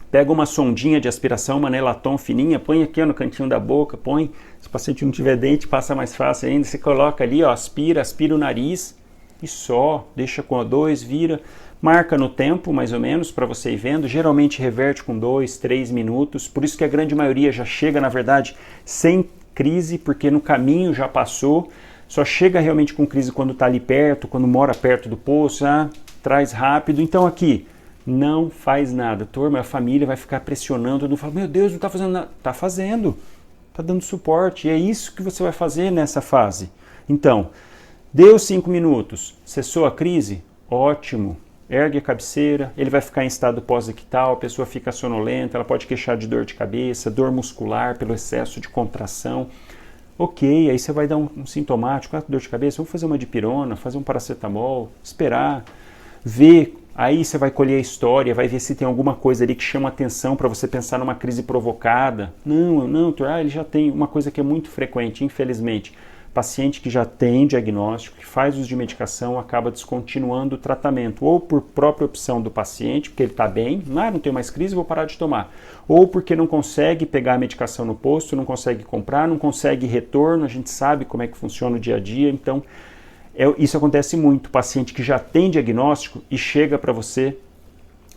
Pega uma sondinha de aspiração, uma Nelaton fininha, põe aqui no cantinho da boca, põe. Se o paciente não tiver dente, passa mais fácil ainda. Você coloca ali, aspira o nariz. E só, deixa com O2, vira, marca no tempo mais ou menos para você ir vendo, geralmente reverte com 2, 3 minutos, por isso que a grande maioria já chega na verdade sem crise, porque no caminho já passou, só chega realmente com crise quando está ali perto, quando mora perto do poço, traz rápido. Então aqui, não faz nada. Turma, a família vai ficar pressionando, não fala, meu Deus, não está fazendo nada. Está fazendo, está dando suporte, e é isso que você vai fazer nessa fase. Então, deu 5 minutos, cessou a crise? Ótimo. Ergue a cabeceira, ele vai ficar em estado pós-ictal, a pessoa fica sonolenta, ela pode queixar de dor de cabeça, dor muscular pelo excesso de contração. Ok, aí você vai dar um sintomático, dor de cabeça, vamos fazer uma dipirona, fazer um paracetamol, esperar, ver, aí você vai colher a história, vai ver se tem alguma coisa ali que chama atenção para você pensar numa crise provocada. Não, ele já tem uma coisa que é muito frequente, infelizmente. Paciente que já tem diagnóstico, que faz uso de medicação, acaba descontinuando o tratamento, ou por própria opção do paciente, porque ele está bem, não tenho mais crise, vou parar de tomar, ou porque não consegue pegar a medicação no posto, não consegue comprar, não consegue retorno, a gente sabe como é que funciona o dia a dia, então isso acontece muito, paciente que já tem diagnóstico e chega para você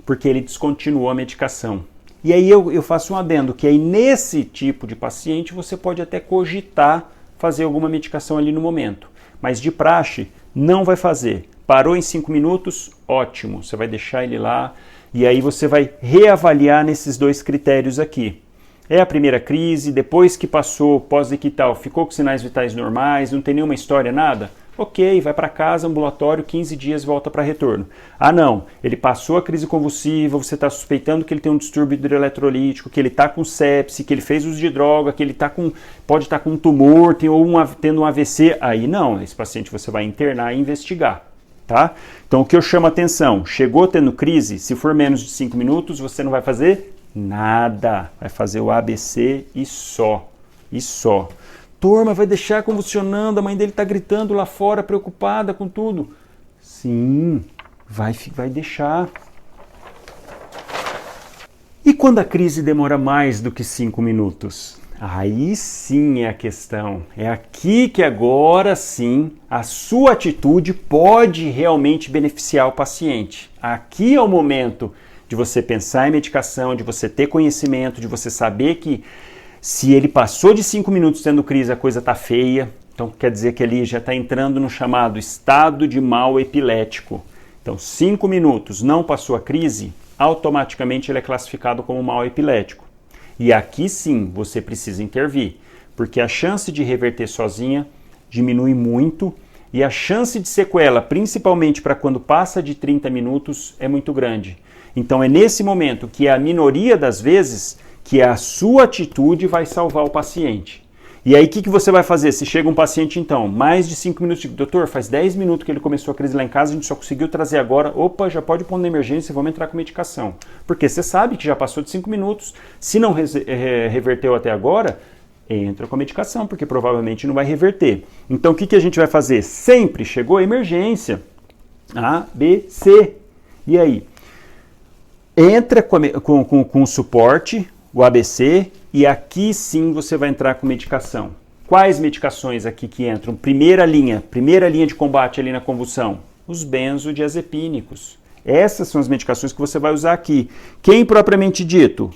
porque ele descontinuou a medicação. E aí eu faço um adendo, que aí nesse tipo de paciente você pode até cogitar fazer alguma medicação ali no momento, mas de praxe não vai fazer. Parou em 5 minutos, ótimo, você vai deixar ele lá e aí você vai reavaliar nesses 2 critérios aqui. É a primeira crise, depois que passou pós-ictal, ficou com sinais vitais normais, não tem nenhuma história, nada? Ok, vai para casa, ambulatório, 15 dias, volta para retorno. Não, ele passou a crise convulsiva, você está suspeitando que ele tem um distúrbio hidroeletrolítico, que ele está com sepse, que ele fez uso de droga, que ele pode estar com um tumor, tendo um AVC. Aí não, esse paciente você vai internar e investigar, tá? Então o que eu chamo a atenção, chegou tendo crise, se for menos de 5 minutos, você não vai fazer nada, vai fazer o ABC e só. Turma, vai deixar convulsionando, a mãe dele está gritando lá fora, preocupada com tudo. Sim, vai deixar. E quando a crise demora mais do que 5 minutos? Aí sim é a questão. É aqui que agora sim a sua atitude pode realmente beneficiar o paciente. Aqui é o momento de você pensar em medicação, de você ter conhecimento, de você saber que se ele passou de 5 minutos tendo crise, a coisa está feia. Então quer dizer que ele já está entrando no chamado estado de mal epilético. Então 5 minutos não passou a crise, automaticamente ele é classificado como mal epilético. E aqui sim você precisa intervir, porque a chance de reverter sozinha diminui muito e a chance de sequela, principalmente para quando passa de 30 minutos, é muito grande. Então é nesse momento que a minoria das vezes que a sua atitude vai salvar o paciente. E aí o que você vai fazer? Se chega um paciente então, mais de 5 minutos, doutor, faz 10 minutos que ele começou a crise lá em casa, a gente só conseguiu trazer agora, opa, já pode pôr na emergência e vamos entrar com medicação. Porque você sabe que já passou de 5 minutos, se não reverteu até agora, entra com a medicação, porque provavelmente não vai reverter. Então o que a gente vai fazer? Sempre chegou a emergência, A, B, C. E aí? Entra com o suporte, o ABC, e aqui sim você vai entrar com medicação. Quais medicações aqui que entram? Primeira linha de combate ali na convulsão, os benzodiazepínicos. Essas são as medicações que você vai usar aqui. Quem propriamente dito?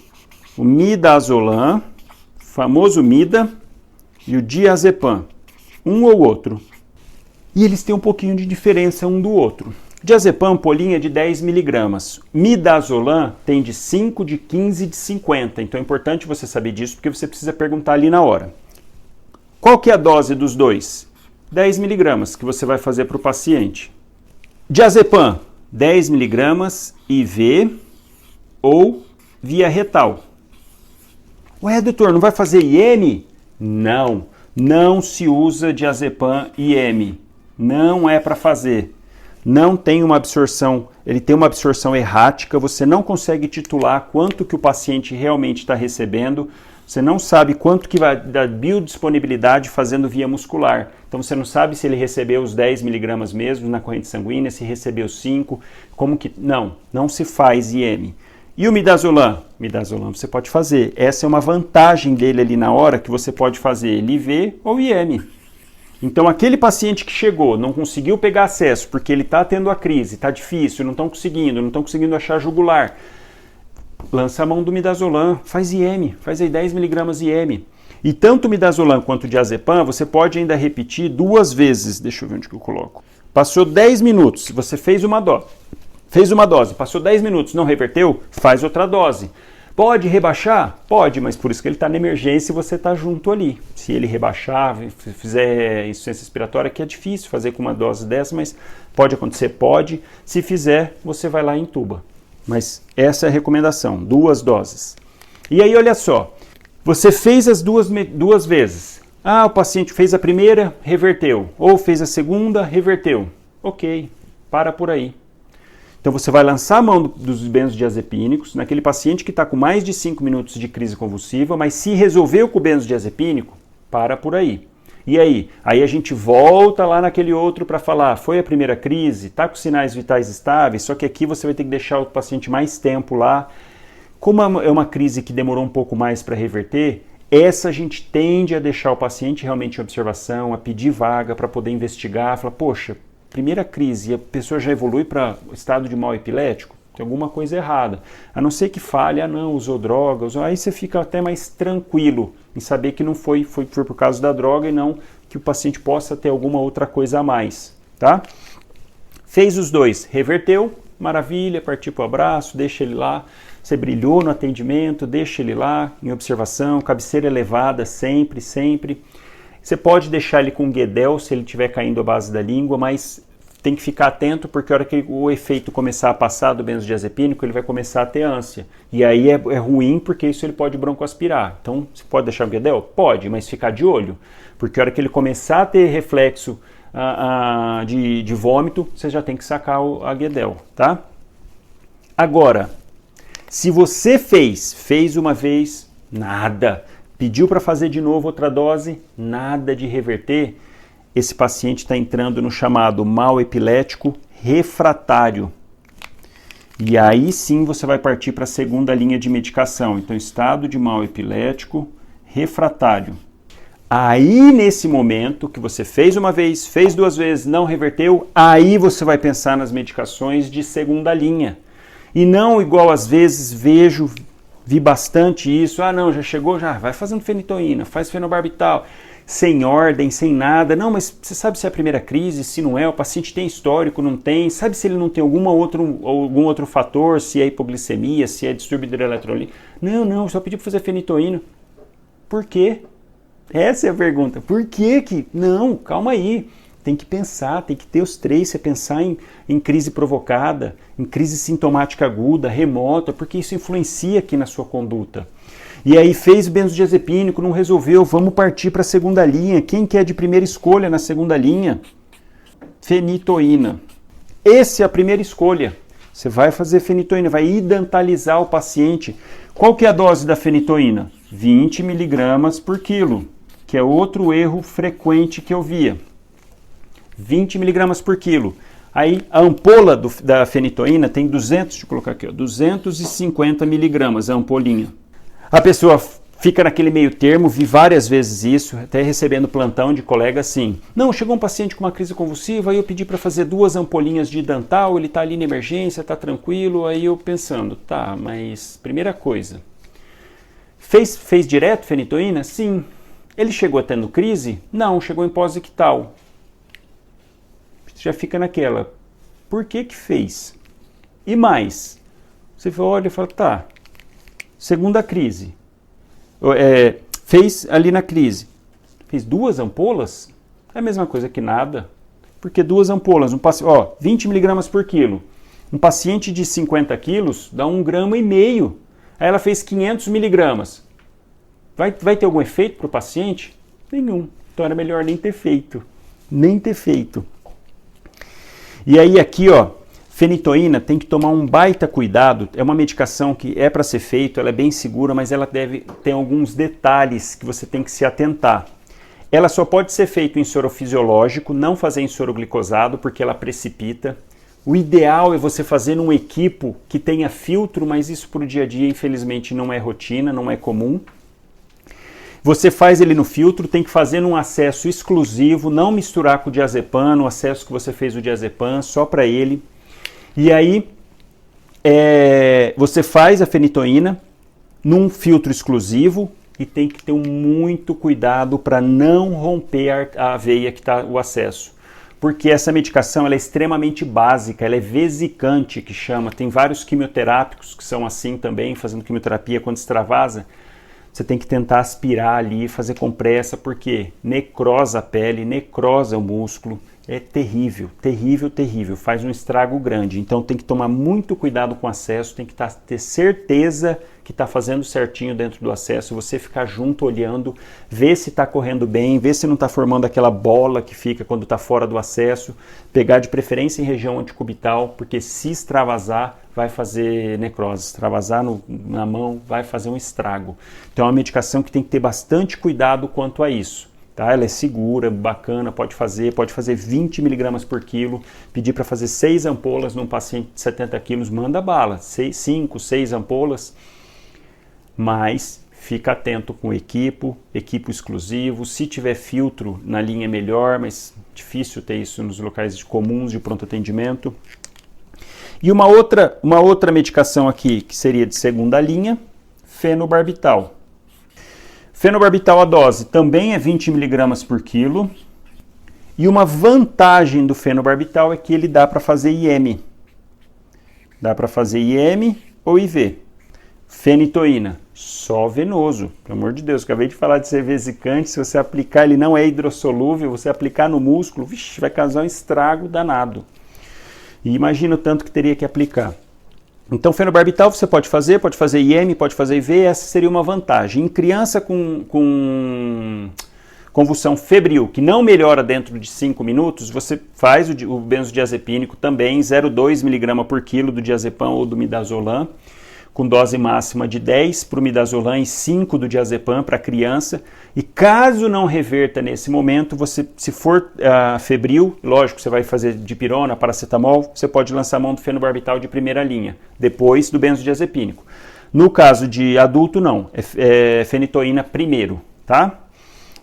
O midazolam, famoso Mida, e o diazepam, um ou outro. E eles têm um pouquinho de diferença um do outro. Diazepam, polinha de 10 mg. Midazolam tem de 5, de 15 e de 50. Então é importante você saber disso, porque você precisa perguntar ali na hora. Qual que é a dose dos dois? 10 mg que você vai fazer para o paciente. Diazepam, 10 mg IV ou via retal. Ué, doutor, não vai fazer IM? Não se usa diazepam IM. Não é para fazer. Não tem uma absorção, ele tem uma absorção errática, você não consegue titular quanto que o paciente realmente está recebendo, você não sabe quanto que vai dar biodisponibilidade fazendo via muscular. Então você não sabe se ele recebeu os 10 mg mesmo na corrente sanguínea, se recebeu 5, como que... Não se faz IM. E o midazolam? Midazolam você pode fazer. Essa é uma vantagem dele ali na hora, que você pode fazer ele IV ou IM. Então aquele paciente que chegou, não conseguiu pegar acesso porque ele está tendo a crise, está difícil, não estão conseguindo achar jugular, lança a mão do midazolam, faz IM, faz aí 10 mg IM. E tanto o midazolam quanto o diazepam, você pode ainda repetir 2 vezes. Deixa eu ver onde que eu coloco. Passou 10 minutos, você fez uma dose, passou 10 minutos, não reverteu, faz outra dose. Pode rebaixar? Pode, mas por isso que ele está na emergência e você está junto ali. Se ele rebaixar, fizer insuficiência respiratória, que é difícil fazer com uma dose dessa, mas pode acontecer, pode. Se fizer, você vai lá e intuba. Mas essa é a recomendação, 2 doses. E aí, olha só, você fez as duas vezes. O paciente fez a primeira, reverteu. Ou fez a segunda, reverteu. Ok, para por aí. Então você vai lançar a mão dos benzodiazepínicos naquele paciente que está com mais de 5 minutos de crise convulsiva, mas se resolveu com o benzodiazepínico, para por aí. E aí? Aí a gente volta lá naquele outro para falar, foi a primeira crise, está com sinais vitais estáveis, só que aqui você vai ter que deixar o paciente mais tempo lá. Como é uma crise que demorou um pouco mais para reverter, essa a gente tende a deixar o paciente realmente em observação, a pedir vaga para poder investigar, falar, poxa, primeira crise e a pessoa já evolui para estado de mal epilético, tem alguma coisa errada. A não ser que fale, não, usou droga, aí você fica até mais tranquilo em saber que não foi por causa da droga e não que o paciente possa ter alguma outra coisa a mais, tá? Fez os 2, reverteu, maravilha, partiu para o abraço, deixa ele lá. Você brilhou no atendimento, deixa ele lá em observação, cabeceira elevada sempre, sempre. Você pode deixar ele com guedel se ele estiver caindo à base da língua, mas tem que ficar atento porque a hora que o efeito começar a passar do benzodiazepínico, ele vai começar a ter ânsia. E aí é ruim porque isso ele pode broncoaspirar. Então, você pode deixar o guedel? Pode, mas ficar de olho. Porque a hora que ele começar a ter reflexo de vômito, você já tem que sacar a guedel, tá? Agora, se você fez uma vez, nada. Pediu para fazer de novo outra dose, nada de reverter, esse paciente está entrando no chamado mal epilético refratário. E aí sim você vai partir para a segunda linha de medicação. Então, estado de mal epilético refratário. Aí, nesse momento que você fez uma vez, fez 2 vezes, não reverteu, aí você vai pensar nas medicações de segunda linha. E não igual às vezes vi bastante isso, não, já chegou, já vai fazendo fenitoína, faz fenobarbital, sem ordem, sem nada. Não, mas você sabe se é a primeira crise, se não é, o paciente tem histórico, não tem, sabe se ele não tem algum outro fator, se é hipoglicemia, se é distúrbio hidroeletrolítico. Não, só pedi para fazer fenitoína. Por quê? Essa é a pergunta. Por quê que? Não, calma aí. Tem que pensar, tem que ter os 3, você pensar em crise provocada, em crise sintomática aguda, remota, porque isso influencia aqui na sua conduta. E aí fez o benzodiazepínico, não resolveu, vamos partir para a segunda linha. Quem que é de primeira escolha na segunda linha? Fenitoína. Essa é a primeira escolha. Você vai fazer fenitoína, vai idantalizar o paciente. Qual que é a dose da fenitoína? 20 mg por quilo, que é outro erro frequente que eu via. 20 mg por quilo. Aí a ampola da fenitoína tem 250 mg a ampolinha. A pessoa fica naquele meio termo, vi várias vezes isso, até recebendo plantão de colega assim. Não, chegou um paciente com uma crise convulsiva, aí eu pedi para fazer 2 ampolinhas de Dantal, ele está ali na emergência, está tranquilo, aí eu pensando, tá, mas primeira coisa, fez direto fenitoína? Sim. Ele chegou tendo crise? Não, chegou em pós-ictal. Já fica naquela, por que fez? E mais, você olha e fala, tá, segunda crise, fez ali na crise, fez 2 ampolas, é a mesma coisa que nada, porque 2 ampolas, 20 mg por quilo, um paciente de 50 quilos dá 1,5 grama, aí ela fez 500 miligramas, vai ter algum efeito para o paciente? Nenhum, então era melhor nem ter feito. E aí aqui, fenitoína tem que tomar um baita cuidado, é uma medicação que é para ser feito, ela é bem segura, mas ela tem alguns detalhes que você tem que se atentar. Ela só pode ser feita em soro fisiológico, não fazer em soro glicosado, porque ela precipita. O ideal é você fazer num equipo que tenha filtro, mas isso para o dia a dia, infelizmente, não é rotina, não é comum. Você faz ele no filtro, tem que fazer num acesso exclusivo, não misturar com o diazepam, no acesso que você fez o diazepam, só para ele. E aí, você faz a fenitoína num filtro exclusivo, e tem que ter muito cuidado para não romper a veia que está o acesso. Porque essa medicação ela é extremamente básica, ela é vesicante, que chama. Tem vários quimioterápicos que são assim também, fazendo quimioterapia quando extravasa. Você tem que tentar aspirar ali, fazer compressa, porque necrosa a pele, necrosa o músculo. É terrível, terrível, terrível. Faz um estrago grande. Então tem que tomar muito cuidado com o acesso, tem que ter certeza que está fazendo certinho dentro do acesso, você ficar junto olhando, ver se está correndo bem, ver se não está formando aquela bola que fica quando está fora do acesso, pegar de preferência em região anticubital, porque se extravasar vai fazer necrose, extravasar na mão vai fazer um estrago. Então é uma medicação que tem que ter bastante cuidado quanto a isso. Tá? Ela é segura, bacana, pode fazer 20 mg por quilo, pedir para fazer 6 ampolas num paciente de 70 quilos, manda bala, 5, 6 ampolas, mas fica atento com o equipo exclusivo, se tiver filtro na linha é melhor, mas difícil ter isso nos locais comuns de pronto atendimento. E uma outra medicação aqui, que seria de segunda linha, fenobarbital. Fenobarbital, a dose também é 20 mg por quilo. E uma vantagem do fenobarbital é que ele dá para fazer IM. Dá para fazer IM ou IV. Fenitoína, só venoso. Pelo amor de Deus, acabei de falar de ser vesicante. Se você aplicar, ele não é hidrossolúvel. Você aplicar no músculo, vixe, vai causar um estrago danado. E imagina o tanto que teria que aplicar. Então, fenobarbital você pode fazer IM, pode fazer IV, essa seria uma vantagem. Em criança com convulsão febril, que não melhora dentro de 5 minutos, você faz o benzodiazepínico também, 0,2 mg por quilo do diazepam ou do midazolam, com dose máxima de 10 para o midazolam e 5 do diazepam para criança. E caso não reverta nesse momento, você, se for febril, lógico, você vai fazer dipirona, paracetamol, você pode lançar mão do fenobarbital de primeira linha, depois do benzodiazepínico. No caso de adulto, não, é fenitoína primeiro, tá?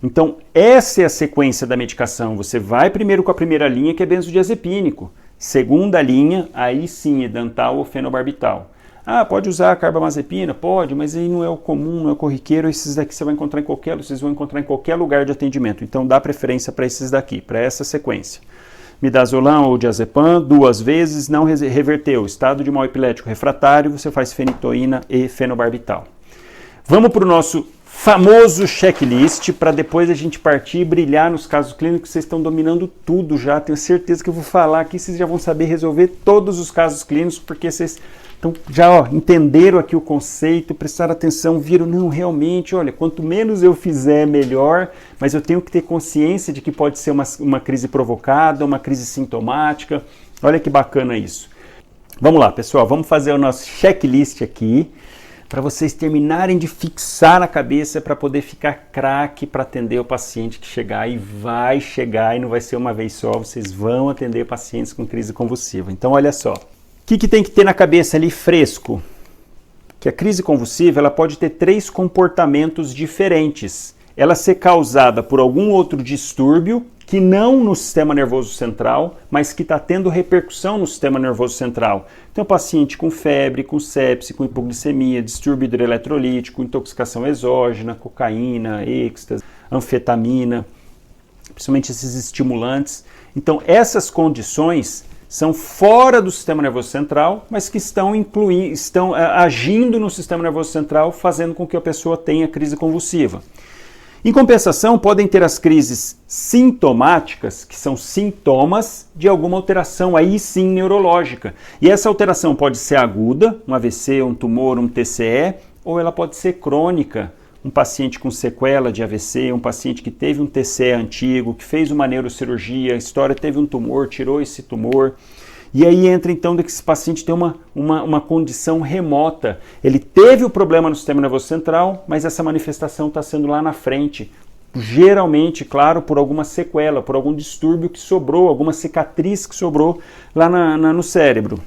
Então, essa é a sequência da medicação. Você vai primeiro com a primeira linha, que é benzodiazepínico. Segunda linha, aí sim, é dantal ou fenobarbital. Ah, pode usar a carbamazepina? Pode, mas aí não é o comum, não é o corriqueiro. Esses daqui vocês vão encontrar em qualquer lugar de atendimento. Então dá preferência para esses daqui, para essa sequência. Midazolam ou diazepam, 2 vezes, não reverteu. Estado de mal epilético refratário, você faz fenitoína e fenobarbital. Vamos para o nosso famoso checklist, para depois a gente partir e brilhar nos casos clínicos. Vocês estão dominando tudo já, tenho certeza que eu vou falar aqui, vocês já vão saber resolver todos os casos clínicos, porque vocês então, já entenderam aqui o conceito, prestaram atenção, viram, não, realmente, olha, quanto menos eu fizer, melhor, mas eu tenho que ter consciência de que pode ser uma crise provocada, uma crise sintomática. Olha que bacana isso. Vamos lá, pessoal, vamos fazer o nosso checklist aqui, para vocês terminarem de fixar na cabeça, para poder ficar craque para atender o paciente que chegar, e vai chegar, e não vai ser uma vez só, vocês vão atender pacientes com crise convulsiva. Então, olha só. O que tem que ter na cabeça ali fresco? Que a crise convulsiva ela pode ter 3 comportamentos diferentes. Ela ser causada por algum outro distúrbio, que não no sistema nervoso central, mas que está tendo repercussão no sistema nervoso central. Então, paciente com febre, com sepse, com hipoglicemia, distúrbio hidroeletrolítico, intoxicação exógena, cocaína, êxtase, anfetamina, principalmente esses estimulantes. Então, essas condições são fora do sistema nervoso central, mas que estão agindo no sistema nervoso central, fazendo com que a pessoa tenha crise convulsiva. Em compensação, podem ter as crises sintomáticas, que são sintomas de alguma alteração, aí sim neurológica. E essa alteração pode ser aguda, um AVC, um tumor, um TCE, ou ela pode ser crônica, um paciente com sequela de AVC, um paciente que teve um TCE antigo, que fez uma neurocirurgia, a história teve um tumor, tirou esse tumor. E aí entra então que esse paciente tem uma condição remota. Ele teve o problema no sistema nervoso central, mas essa manifestação está sendo lá na frente. Geralmente, claro, por alguma sequela, por algum distúrbio que sobrou, alguma cicatriz que sobrou lá no cérebro.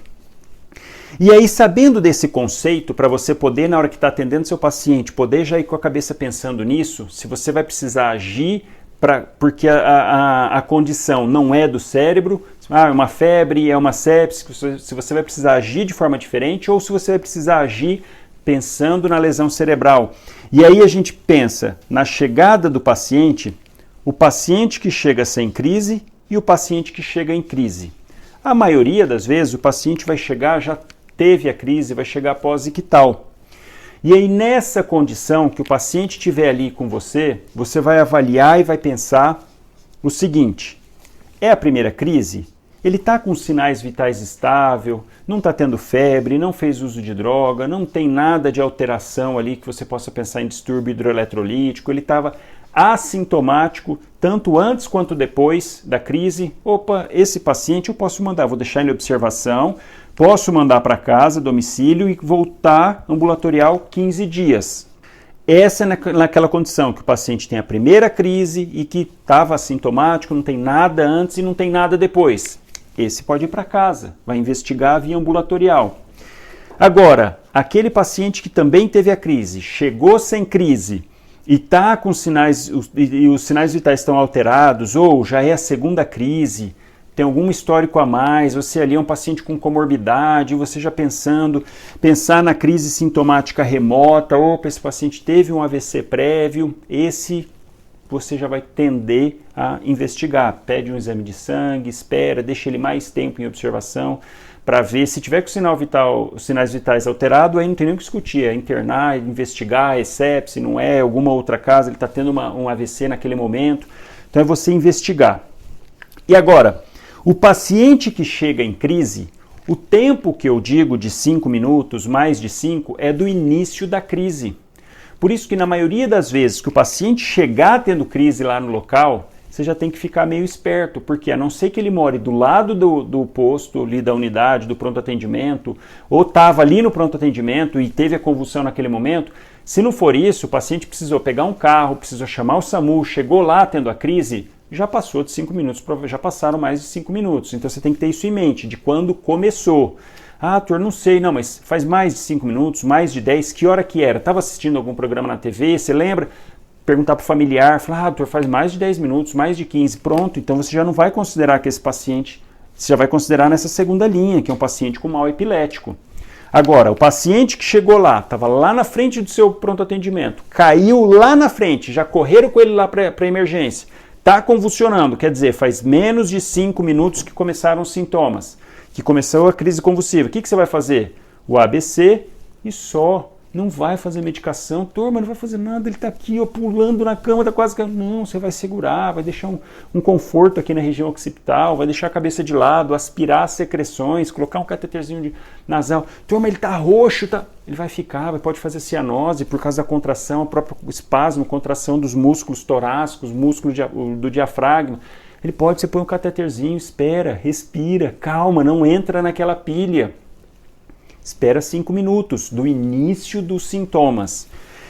E aí, sabendo desse conceito, para você poder, na hora que está atendendo seu paciente, poder já ir com a cabeça pensando nisso, se você vai precisar agir, porque a condição não é do cérebro, é uma febre, é uma sepse, se você vai precisar agir de forma diferente ou se você vai precisar agir pensando na lesão cerebral. E aí a gente pensa na chegada do paciente, o paciente que chega sem crise e o paciente que chega em crise. A maioria das vezes o paciente vai chegar, já teve a crise, vai chegar pós-ictal. E aí nessa condição que o paciente estiver ali com você, você vai avaliar e vai pensar o seguinte: é a primeira crise? Ele está com sinais vitais estável, não está tendo febre, não fez uso de droga, não tem nada de alteração ali que você possa pensar em distúrbio hidroeletrolítico, ele estava assintomático, tanto antes quanto depois da crise. Opa, esse paciente eu posso mandar, vou deixar ele em observação, posso mandar para casa, domicílio e voltar ambulatorial 15 dias. Essa é naquela condição que o paciente tem a primeira crise e que estava assintomático, não tem nada antes e não tem nada depois. Esse pode ir para casa, vai investigar via ambulatorial. Agora, aquele paciente que também teve a crise, chegou sem crise e está com sinais, e os sinais vitais estão alterados, ou já é a segunda crise, tem algum histórico a mais, você ali é um paciente com comorbidade, você já pensar na crise sintomática remota, opa, esse paciente teve um AVC prévio, esse você já vai tender a investigar. Pede um exame de sangue, espera, deixa ele mais tempo em observação para ver. Se tiver com os sinais vitais alterados, aí não tem nem o que discutir, é internar, investigar, é sepse, não é, alguma outra causa, ele está tendo um AVC naquele momento. Então é você investigar. E agora, o paciente que chega em crise, o tempo que eu digo de 5 minutos, mais de 5, é do início da crise. Por isso que na maioria das vezes que o paciente chegar tendo crise lá no local, você já tem que ficar meio esperto, porque a não ser que ele more do lado do posto, ali da unidade, do pronto atendimento, ou estava ali no pronto atendimento e teve a convulsão naquele momento, se não for isso, o paciente precisou pegar um carro, precisou chamar o SAMU, chegou lá tendo a crise, já passou de 5 minutos, já passaram mais de 5 minutos. Então você tem que ter isso em mente, de quando começou. Ah, doutor, não sei, não, mas faz mais de 5 minutos, mais de 10, que hora que era? Estava assistindo algum programa na TV, você lembra? Perguntar para o familiar, falar, doutor, faz mais de 10 minutos, mais de 15, pronto, então você já não vai considerar que esse paciente, você já vai considerar nessa segunda linha, que é um paciente com mal epilético. Agora, o paciente que chegou lá, estava lá na frente do seu pronto atendimento, caiu lá na frente, já correram com ele lá para a emergência, está convulsionando, quer dizer, faz menos de 5 minutos que começaram os sintomas, que começou a crise convulsiva. O que você vai fazer? O ABC e só. Não vai fazer medicação. Turma, não vai fazer nada, ele está aqui ó, pulando na cama, está quase... Não, você vai segurar, vai deixar um conforto aqui na região occipital, vai deixar a cabeça de lado, aspirar as secreções, colocar um cateterzinho nasal. Turma, ele está roxo, tá... ele vai ficar, pode fazer cianose por causa da contração, o próprio espasmo, contração dos músculos torácicos, músculos do diafragma. Ele pode, você põe um cateterzinho, espera, respira, calma, não entra naquela pilha. Espera 5 minutos do início dos sintomas.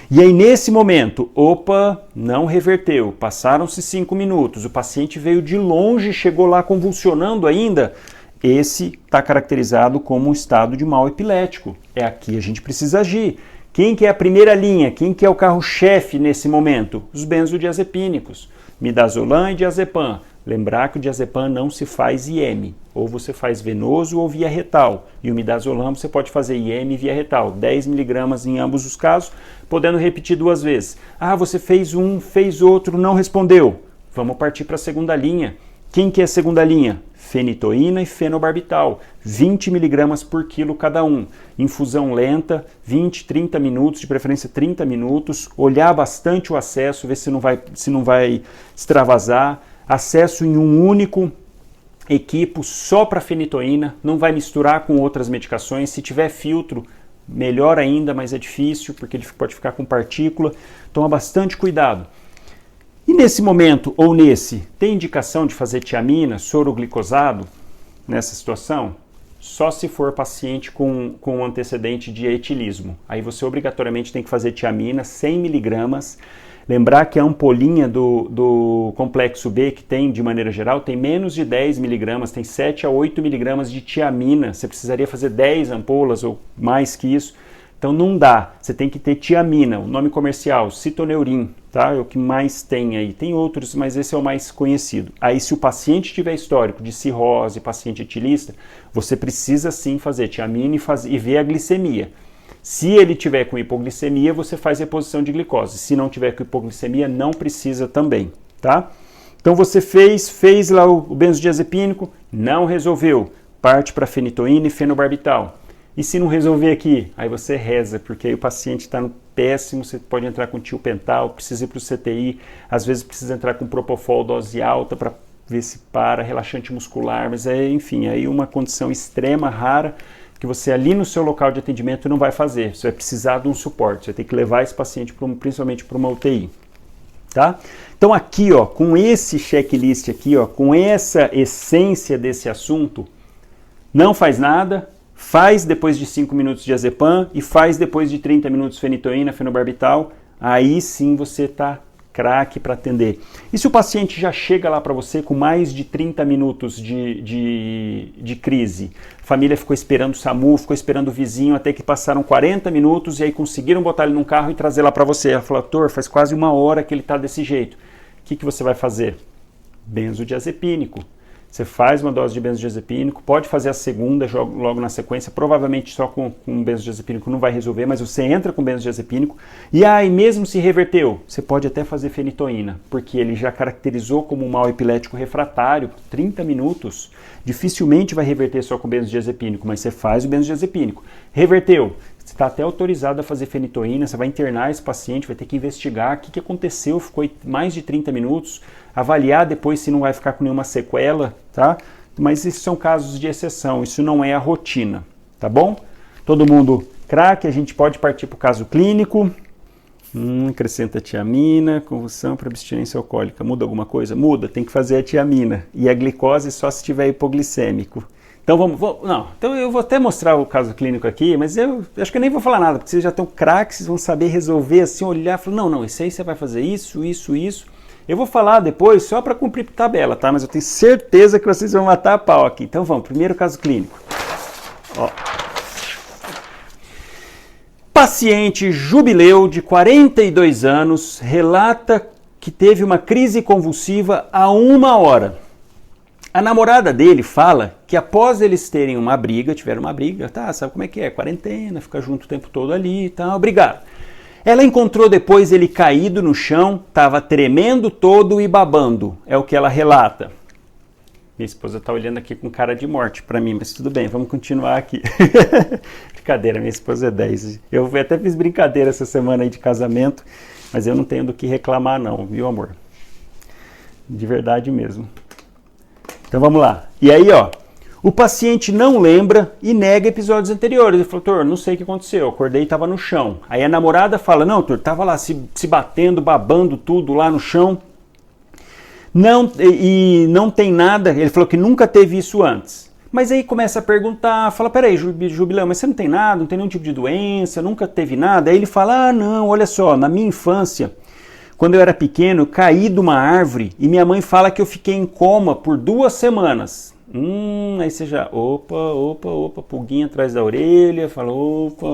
E aí nesse momento, opa, não reverteu, passaram-se 5 minutos, o paciente veio de longe, chegou lá convulsionando ainda, esse está caracterizado como um estado de mal epilético. É aqui a gente precisa agir. Quem que é a primeira linha? Quem que é o carro-chefe nesse momento? Os benzodiazepínicos, midazolam e diazepam. Lembrar que o diazepam não se faz IM, ou você faz venoso ou via retal. E o midazolam você pode fazer IM via retal, 10 mg em ambos os casos, podendo repetir 2 vezes. Ah, você fez um, fez outro, não respondeu. Vamos partir para a segunda linha. Quem que é a segunda linha? Fenitoína e fenobarbital, 20 mg por quilo cada um. Infusão lenta, 20, 30 minutos, de preferência 30 minutos. Olhar bastante o acesso, ver se não vai extravasar. Acesso em um único equipo só para fenitoína, não vai misturar com outras medicações. Se tiver filtro, melhor ainda, mas é difícil porque ele pode ficar com partícula. Toma bastante cuidado. E nesse momento, ou tem indicação de fazer tiamina, soro glicosado nessa situação? Só se for paciente com antecedente de etilismo. Aí você obrigatoriamente tem que fazer tiamina, 100 mg. Lembrar que a ampolinha do complexo B, que tem de maneira geral, tem menos de 10 mg, tem 7 a 8 mg de tiamina. Você precisaria fazer 10 ampolas ou mais que isso. Então não dá, você tem que ter tiamina, o nome comercial, citoneurin, tá? É o que mais tem aí. Tem outros, mas esse é o mais conhecido. Aí se o paciente tiver histórico de cirrose, paciente etilista, você precisa sim fazer tiamina e ver a glicemia. Se ele tiver com hipoglicemia, você faz reposição de glicose. Se não tiver com hipoglicemia, não precisa também, tá? Então você fez lá o benzodiazepínico, não resolveu, parte para fenitoína e fenobarbital. E se não resolver aqui, aí você reza, porque aí o paciente está no péssimo, você pode entrar com tiopental, precisa ir para o CTI, às vezes precisa entrar com propofol dose alta para ver se para, relaxante muscular, mas enfim, aí uma condição extrema, rara, que você ali no seu local de atendimento não vai fazer, você vai precisar de um suporte, você vai ter que levar esse paciente principalmente para uma UTI. Tá? Então aqui, ó, com esse checklist aqui, ó, com essa essência desse assunto, não faz nada, faz depois de 5 minutos de diazepam e faz depois de 30 minutos fenitoína, fenobarbital, aí sim você está craque para atender. E se o paciente já chega lá para você com mais de 30 minutos de crise, a família ficou esperando o SAMU, ficou esperando o vizinho, até que passaram 40 minutos e aí conseguiram botar ele num carro e trazer lá para você. Ela falou, doutor, faz quase 1 hora que ele está desse jeito. O que você vai fazer? Benzodiazepínico. Você faz uma dose de benzodiazepínico, pode fazer a segunda logo na sequência, provavelmente só com benzodiazepínico não vai resolver, mas você entra com benzodiazepínico e aí mesmo se reverteu, você pode até fazer fenitoína, porque ele já caracterizou como um mal epilético refratário, 30 minutos, dificilmente vai reverter só com benzodiazepínico, mas você faz o benzodiazepínico. Reverteu, você está até autorizado a fazer fenitoína, você vai internar esse paciente, vai ter que investigar o que aconteceu, ficou mais de 30 minutos, avaliar depois se não vai ficar com nenhuma sequela, tá? Mas esses são casos de exceção, isso não é a rotina, tá bom? Todo mundo craque, a gente pode partir para o caso clínico. Acrescenta tiamina, convulsão para abstinência alcoólica. Muda alguma coisa? Muda, tem que fazer a tiamina. E a glicose só se tiver hipoglicêmico. Então então eu vou até mostrar o caso clínico aqui, mas eu acho que eu nem vou falar nada, porque vocês já estão craques, vocês vão saber resolver assim, olhar e falar, não, isso aí você vai fazer isso. Eu vou falar depois só para cumprir tabela, tá? Mas eu tenho certeza que vocês vão matar a pau aqui. Então vamos, primeiro caso clínico. Ó. Paciente jubileu de 42 anos relata que teve uma crise convulsiva há 1 hora. A namorada dele fala que após eles terem tiveram uma briga, tá, sabe como é que é? Quarentena, fica junto o tempo todo ali e tal, brigaram. Ela encontrou depois ele caído no chão, estava tremendo todo e babando, é o que ela relata. Minha esposa está olhando aqui com cara de morte para mim, mas tudo bem, vamos continuar aqui. Brincadeira, minha esposa é 10. Eu até fiz brincadeira essa semana aí de casamento, mas eu não tenho do que reclamar não, viu amor? De verdade mesmo. Então vamos lá. E aí, ó, o paciente não lembra e nega episódios anteriores. Ele falou, doutor, não sei o que aconteceu, eu acordei e estava no chão. Aí a namorada fala, não, doutor, estava lá se batendo, babando tudo lá no chão. Não tem nada, ele falou que nunca teve isso antes. Mas aí começa a perguntar, fala, peraí, Jubilão, mas você não tem nada, não tem nenhum tipo de doença, nunca teve nada? Aí ele fala, não, olha só, na minha infância, quando eu era pequeno, eu caí de uma árvore e minha mãe fala que eu fiquei em coma por 2 semanas. Aí você já, opa, pulguinha atrás da orelha, fala,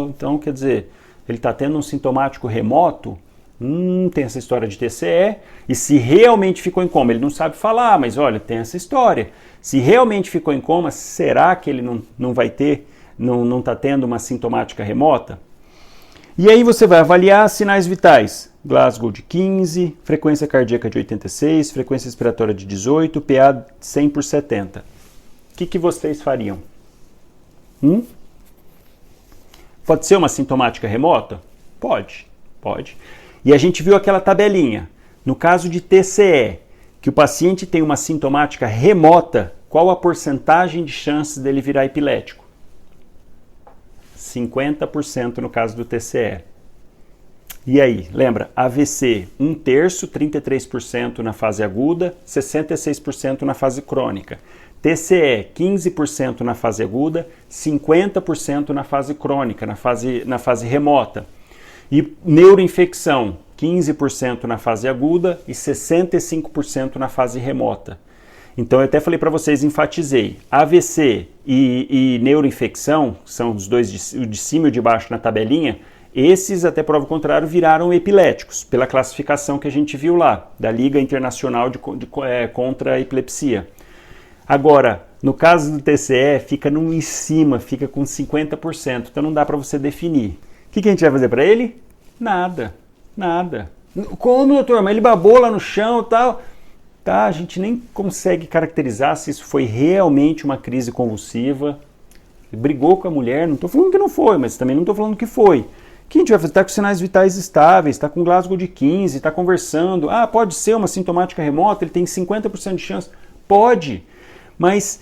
então quer dizer, ele está tendo um sintomático remoto? Tem essa história de TCE, e se realmente ficou em coma, ele não sabe falar, mas olha, tem essa história. Se realmente ficou em coma, será que ele não vai ter, não está tendo uma sintomática remota? E aí você vai avaliar sinais vitais, Glasgow de 15, frequência cardíaca de 86, frequência respiratória de 18, PA 100 por 70. O que vocês fariam? Pode ser uma sintomática remota? Pode. E a gente viu aquela tabelinha. No caso de TCE, que o paciente tem uma sintomática remota, qual a porcentagem de chances dele virar epilético? 50% no caso do TCE. E aí, lembra, AVC 1/3, 33% na fase aguda, 66% na fase crônica. TCE, 15% na fase aguda, 50% na fase crônica, na fase remota. E neuroinfecção, 15% na fase aguda e 65% na fase remota. Então eu até falei para vocês, enfatizei, AVC e neuroinfecção, são os dois, o de cima e o de baixo na tabelinha, esses, até prova contrário, viraram epiléticos, pela classificação que a gente viu lá, da Liga Internacional contra a Epilepsia. Agora, no caso do TCE, fica em cima, fica com 50%, então não dá para você definir. que a gente vai fazer para ele? Nada, nada. Como, doutor? Mas ele babou lá no chão e tal. Tá, a gente nem consegue caracterizar se isso foi realmente uma crise convulsiva. Ele brigou com a mulher, não estou falando que não foi, mas também não estou falando que foi. O que a gente vai fazer? Está com sinais vitais estáveis, está com Glasgow de 15, está conversando. Ah, pode ser uma sintomática remota, ele tem 50% de chance. Pode, mas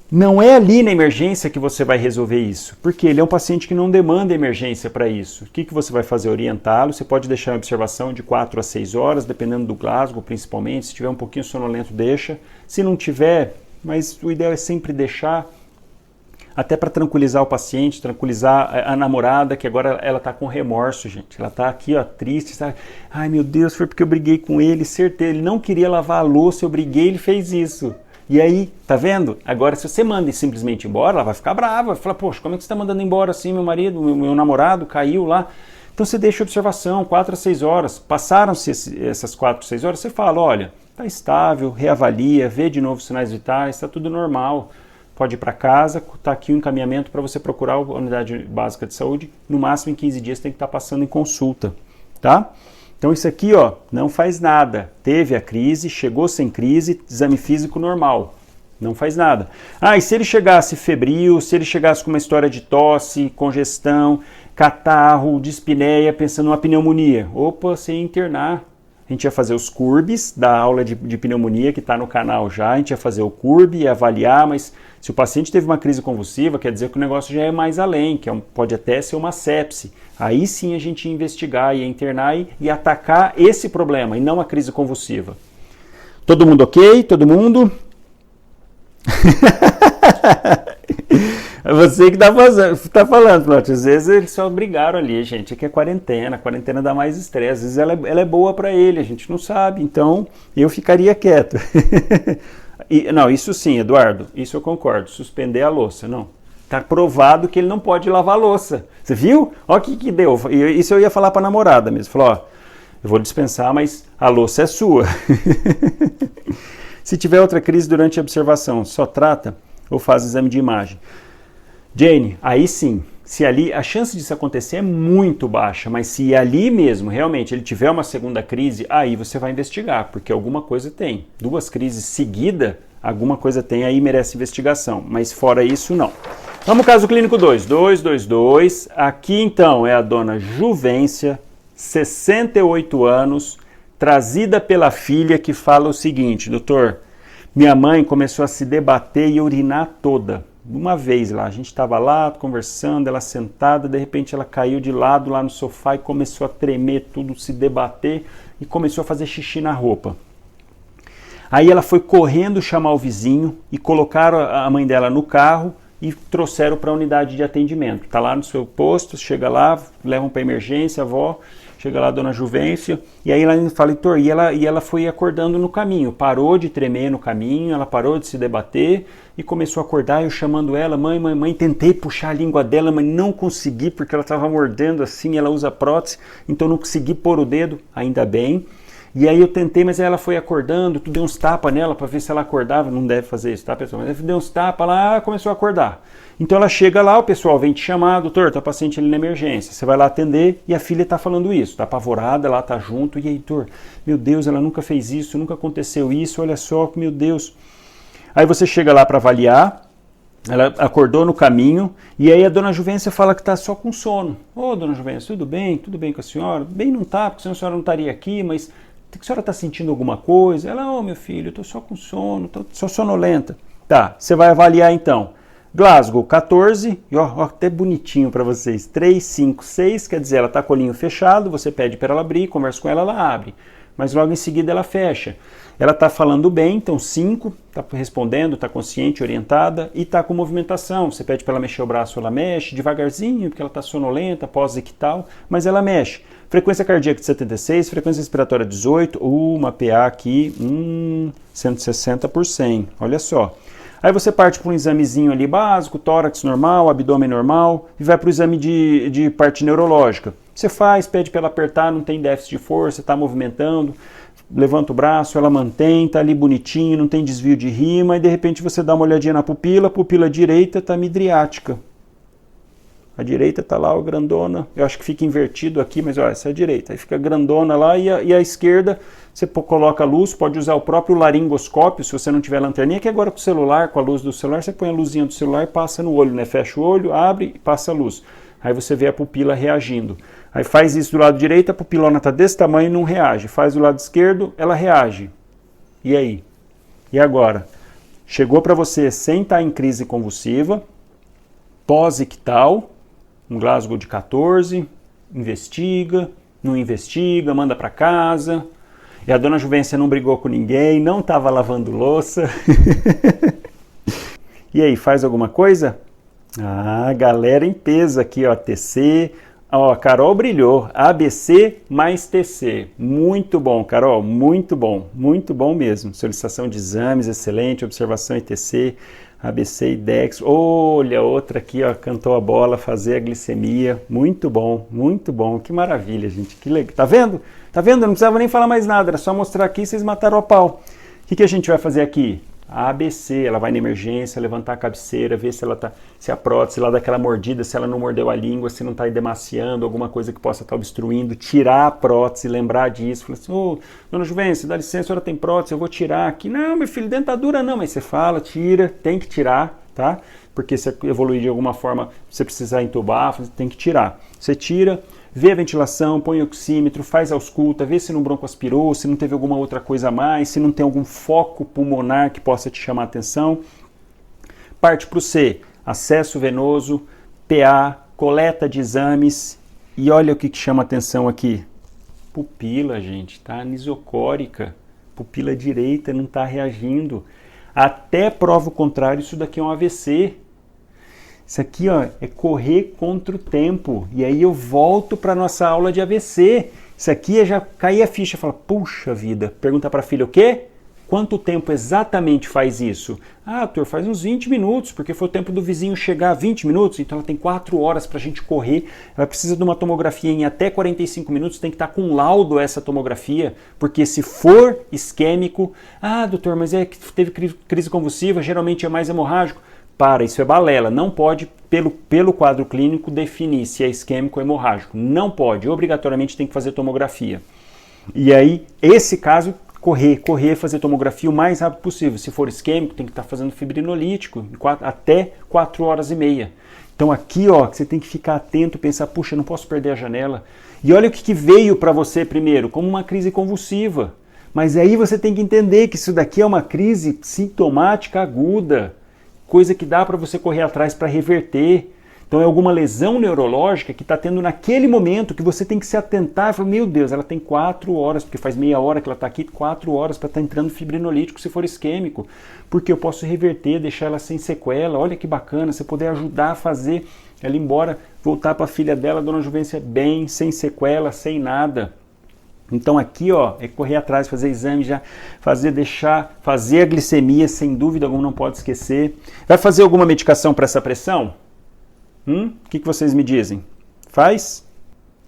não é ali na emergência que você vai resolver isso, porque ele é um paciente que não demanda emergência para isso. O que você vai fazer? Orientá-lo, você pode deixar em observação de 4 a 6 horas, dependendo do Glasgow principalmente, se tiver um pouquinho sonolento deixa, se não tiver, mas o ideal é sempre deixar, até para tranquilizar o paciente, tranquilizar a namorada, que agora ela está com remorso, gente, ela está aqui ó, triste, sabe? Ai meu Deus, foi porque eu briguei com ele, certeza, ele não queria lavar a louça, eu briguei, ele fez isso. E aí, tá vendo? Agora, se você manda simplesmente embora, ela vai ficar brava, vai falar, poxa, como é que você está mandando embora assim, meu marido, meu namorado caiu lá? Então você deixa observação, 4 a 6 horas. Passaram-se essas 4 a 6 horas, você fala, olha, tá estável, reavalia, vê de novo os sinais vitais, está tudo normal. Pode ir para casa, está aqui o encaminhamento para você procurar a unidade básica de saúde, no máximo em 15 dias tem que estar passando em consulta, tá? Então isso aqui, ó, não faz nada. Teve a crise, chegou sem crise, exame físico normal. Não faz nada. Ah, e se ele chegasse febril, se ele chegasse com uma história de tosse, congestão, catarro, dispneia, pensando numa pneumonia. Opa, você ia internar. A gente ia fazer os CURBs da aula de pneumonia que está no canal já. A gente ia fazer o CURB, ia avaliar, mas se o paciente teve uma crise convulsiva, quer dizer que o negócio já é mais além, que pode até ser uma sepse. Aí sim a gente ia investigar, ia internar e atacar esse problema, e não a crise convulsiva. Todo mundo ok? Todo mundo? É você que tá falando, Plot. Às vezes eles só brigaram ali, gente. Aqui é quarentena, a quarentena dá mais estresse. Às vezes ela é boa para ele, a gente não sabe. Então eu ficaria quieto. Não, isso sim, Eduardo, isso eu concordo. Suspender a louça, não. Tá provado que ele não pode lavar a louça. Você viu? Olha o que deu. Isso eu ia falar para a namorada mesmo. Falou, ó, eu vou dispensar, mas a louça é sua. Se tiver outra crise durante a observação, só trata ou faz exame de imagem? Jane, aí sim, se ali a chance disso acontecer é muito baixa, mas se ali mesmo realmente ele tiver uma segunda crise, aí você vai investigar, porque alguma coisa tem. 2 crises seguidas, alguma coisa tem, aí merece investigação, mas fora isso, não. Vamos ao caso clínico 2, 222. Aqui então é a dona Juvência, 68 anos, trazida pela filha que fala o seguinte, doutor, minha mãe começou a se debater e urinar toda. Uma vez lá, a gente estava lá conversando, ela sentada, de repente ela caiu de lado lá no sofá e começou a tremer tudo, se debater e começou a fazer xixi na roupa. Aí ela foi correndo chamar o vizinho e colocaram a mãe dela no carro e trouxeram para a unidade de atendimento. Está lá no seu posto, chega lá, levam para emergência, a avó, chega lá a dona Juvência, e aí ela fala, Heitor, e ela foi acordando no caminho, parou de tremer no caminho, ela parou de se debater e começou a acordar, eu chamando ela, mãe, tentei puxar a língua dela, mas não consegui, porque ela estava mordendo assim, ela usa prótese, então não consegui pôr o dedo, ainda bem. E aí eu tentei, mas aí ela foi acordando, tu deu uns tapas nela para ver se ela acordava, não deve fazer isso, tá pessoal? Mas deu uns tapas lá, ela começou a acordar. Então ela chega lá, o pessoal vem te chamar, doutor, tá paciente ali na emergência. Você vai lá atender e a filha tá falando isso, tá apavorada, ela tá junto. E aí, doutor, meu Deus, ela nunca fez isso, nunca aconteceu isso, olha só, meu Deus. Aí você chega lá para avaliar, ela acordou no caminho, e aí a dona Juvência fala que tá só com sono. Ô, dona Juvência, tudo bem com a senhora? Bem não tá, porque senão a senhora não estaria aqui, mas a senhora tá sentindo alguma coisa? Ela, ô meu filho, eu tô só com sono, tô só sonolenta. Tá, você vai avaliar então. Glasgow, 14, e ó, até bonitinho para vocês, 3, 5, 6, quer dizer, ela está com o olhinho fechado, você pede para ela abrir, conversa com ela, ela abre, mas logo em seguida ela fecha. Ela está falando bem, então 5, está respondendo, está consciente, orientada, e está com movimentação, você pede para ela mexer o braço, ela mexe, devagarzinho, porque ela está sonolenta, pós-ictal, mas ela mexe. Frequência cardíaca de 76, frequência respiratória 18, uma PA aqui, 160 por 100, olha só. Aí você parte para um examezinho ali básico, tórax normal, abdômen normal, e vai para o exame de parte neurológica. Você faz, pede para ela apertar, não tem déficit de força, está movimentando, levanta o braço, ela mantém, está ali bonitinho, não tem desvio de rima, e de repente você dá uma olhadinha na pupila, a pupila direita está midriática. A direita está lá, ó, grandona. Eu acho que fica invertido aqui, mas ó, essa é a direita. Aí fica grandona lá e a esquerda, você coloca a luz, pode usar o próprio laringoscópio, se você não tiver lanterninha, que agora com o celular, com a luz do celular, você põe a luzinha do celular e passa no olho, né? Fecha o olho, abre e passa a luz. Aí você vê a pupila reagindo. Aí faz isso do lado direito, a pupilona está desse tamanho e não reage. Faz do lado esquerdo, ela reage. E aí? E agora? Chegou para você sem estar em crise convulsiva, pós-ictal, um Glasgow de 14, investiga, não investiga, manda para casa. E a dona Juvência não brigou com ninguém, não estava lavando louça. E aí, faz alguma coisa? Ah, galera em peso aqui, ó, TC. Ó, a Carol brilhou, ABC mais TC. Muito bom, Carol, muito bom mesmo. Solicitação de exames, excelente, observação ITC, ABC e DEX. Olha, outra aqui, ó, cantou a bola, fazer a glicemia. Muito bom, que maravilha, gente, que legal. Tá vendo? Tá vendo? Eu não precisava nem falar mais nada, era só mostrar aqui e vocês mataram a pau. O que a gente vai fazer aqui? A ABC, ela vai na emergência, levantar a cabeceira, ver se ela tá, se a prótese lá daquela mordida, se ela não mordeu a língua, se não está edemaciando, alguma coisa que possa estar obstruindo, tirar a prótese, lembrar disso, falar assim, ô, dona Juvência, dá licença, a senhora tem prótese, eu vou tirar aqui. Não, meu filho, dentadura não, mas você fala, tira, tem que tirar, tá? Porque se evoluir de alguma forma, você precisar entubar, você tem que tirar. Você tira, vê a ventilação, põe o oxímetro, faz a ausculta, vê se não broncoaspirou, se não teve alguma outra coisa a mais, se não tem algum foco pulmonar que possa te chamar a atenção. Parte para o C, acesso venoso, PA, coleta de exames, e olha o que chama a atenção aqui. Pupila, gente, tá anisocórica, pupila direita não está reagindo. Até prova o contrário, isso daqui é um AVC. Isso aqui, ó, é correr contra o tempo. E aí eu volto para nossa aula de AVC. Isso aqui é já cair a ficha, fala, puxa vida. Pergunta para a filha o quê? Quanto tempo exatamente faz isso? Ah, doutor, faz uns 20 minutos, porque foi o tempo do vizinho chegar, 20 minutos, então ela tem 4 horas para a gente correr. Ela precisa de uma tomografia em até 45 minutos, tem que estar com laudo essa tomografia, porque se for isquêmico, ah, doutor, mas é que teve crise convulsiva, geralmente é mais hemorrágico. Para, isso é balela, não pode, pelo quadro clínico, definir se é isquêmico ou hemorrágico. Não pode, obrigatoriamente tem que fazer tomografia. E aí, esse caso, correr, fazer tomografia o mais rápido possível. Se for isquêmico, tem que estar fazendo fibrinolítico, até 4 horas e meia. Então aqui, ó, você tem que ficar atento, pensar, puxa, não posso perder a janela. E olha o que veio para você primeiro, como uma crise convulsiva. Mas aí você tem que entender que isso daqui é uma crise sintomática aguda. Coisa que dá para você correr atrás para reverter. Então é alguma lesão neurológica que está tendo naquele momento que você tem que se atentar e falar, meu Deus, ela tem 4 horas, porque faz meia hora que ela está aqui, 4 horas para estar entrando fibrinolítico se for isquêmico, porque eu posso reverter, deixar ela sem sequela. Olha que bacana, você poder ajudar a fazer ela ir embora, voltar para a filha dela, dona Juvência, bem, sem sequela, sem nada. Então aqui, ó, é correr atrás, fazer exame, já fazer a glicemia, sem dúvida alguma, não pode esquecer. Vai fazer alguma medicação para essa pressão? O que vocês me dizem? Faz?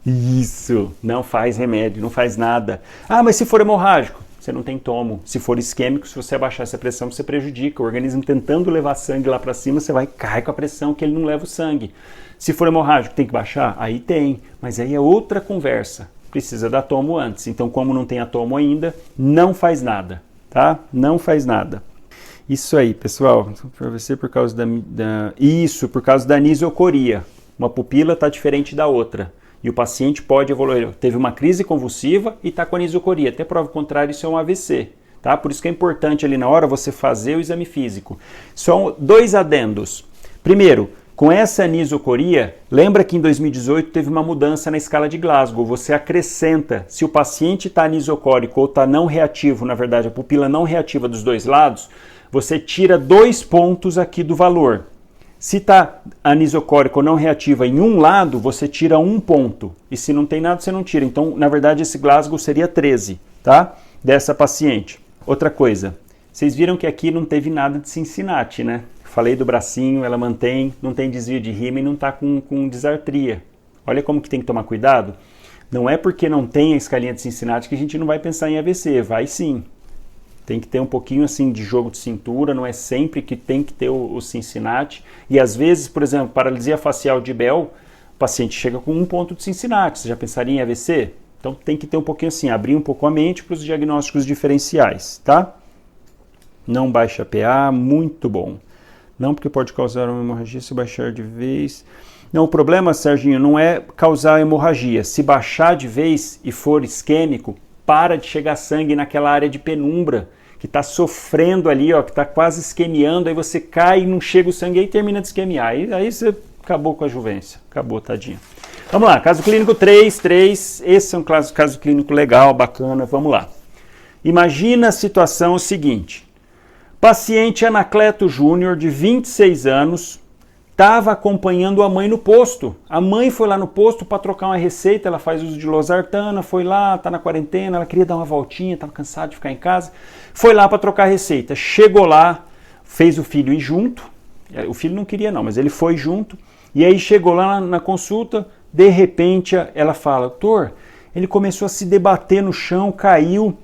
Isso, não faz remédio, não faz nada. Ah, mas se for hemorrágico? Você não tem tomo. Se for isquêmico, se você abaixar essa pressão, você prejudica. O organismo tentando levar sangue lá para cima, você vai cair com a pressão que ele não leva o sangue. Se for hemorrágico, tem que baixar? Aí tem, mas aí é outra conversa. Precisa da tomo antes. Então, como não tem a tomo ainda, não faz nada, tá? Não faz nada. Isso aí, pessoal. Para você, por causa por causa da anisocoria. Uma pupila está diferente da outra. E o paciente pode evoluir. Teve uma crise convulsiva e está com anisocoria. Até prova contrária, isso é um AVC. Tá? Por isso que é importante ali na hora você fazer o exame físico. São 2 adendos. Primeiro, com essa anisocoria, lembra que em 2018 teve uma mudança na escala de Glasgow. Você acrescenta, se o paciente está anisocórico ou está não reativo, na verdade a pupila não reativa dos 2 lados, você tira 2 pontos aqui do valor. Se está anisocórico ou não reativa em um lado, você tira 1 ponto. E se não tem nada, você não tira. Então, na verdade, esse Glasgow seria 13, tá? Dessa paciente. Outra coisa, vocês viram que aqui não teve nada de Cincinnati, né? Falei do bracinho, ela mantém, não tem desvio de rima e não está com disartria. Olha como que tem que tomar cuidado. Não é porque não tem a escalinha de Cincinnati que a gente não vai pensar em AVC, vai sim. Tem que ter um pouquinho assim de jogo de cintura, não é sempre que tem que ter o Cincinnati. E às vezes, por exemplo, paralisia facial de Bell, paciente chega com um ponto de Cincinnati. Você já pensaria em AVC? Então tem que ter um pouquinho assim, abrir um pouco a mente para os diagnósticos diferenciais, tá? Não baixa PA, muito bom. Não, porque pode causar uma hemorragia se baixar de vez. Não, o problema, Serginho, não é causar hemorragia. Se baixar de vez e for isquêmico, para de chegar sangue naquela área de penumbra, que está sofrendo ali, ó, que está quase isquemiando, aí você cai e não chega o sangue, aí termina de isquemiar. Aí você acabou com a juvência. Acabou, tadinho. Vamos lá, caso clínico 3. Esse é um caso clínico legal, bacana, vamos lá. Imagina a situação seguinte. Paciente Anacleto Júnior, de 26 anos, estava acompanhando a mãe no posto. A mãe foi lá no posto para trocar uma receita, ela faz uso de losartana, foi lá, está na quarentena, ela queria dar uma voltinha, estava cansada de ficar em casa, foi lá para trocar a receita. Chegou lá, fez o filho ir junto, o filho não queria não, mas ele foi junto, e aí chegou lá na consulta, de repente ela fala, doutor, ele começou a se debater no chão, caiu,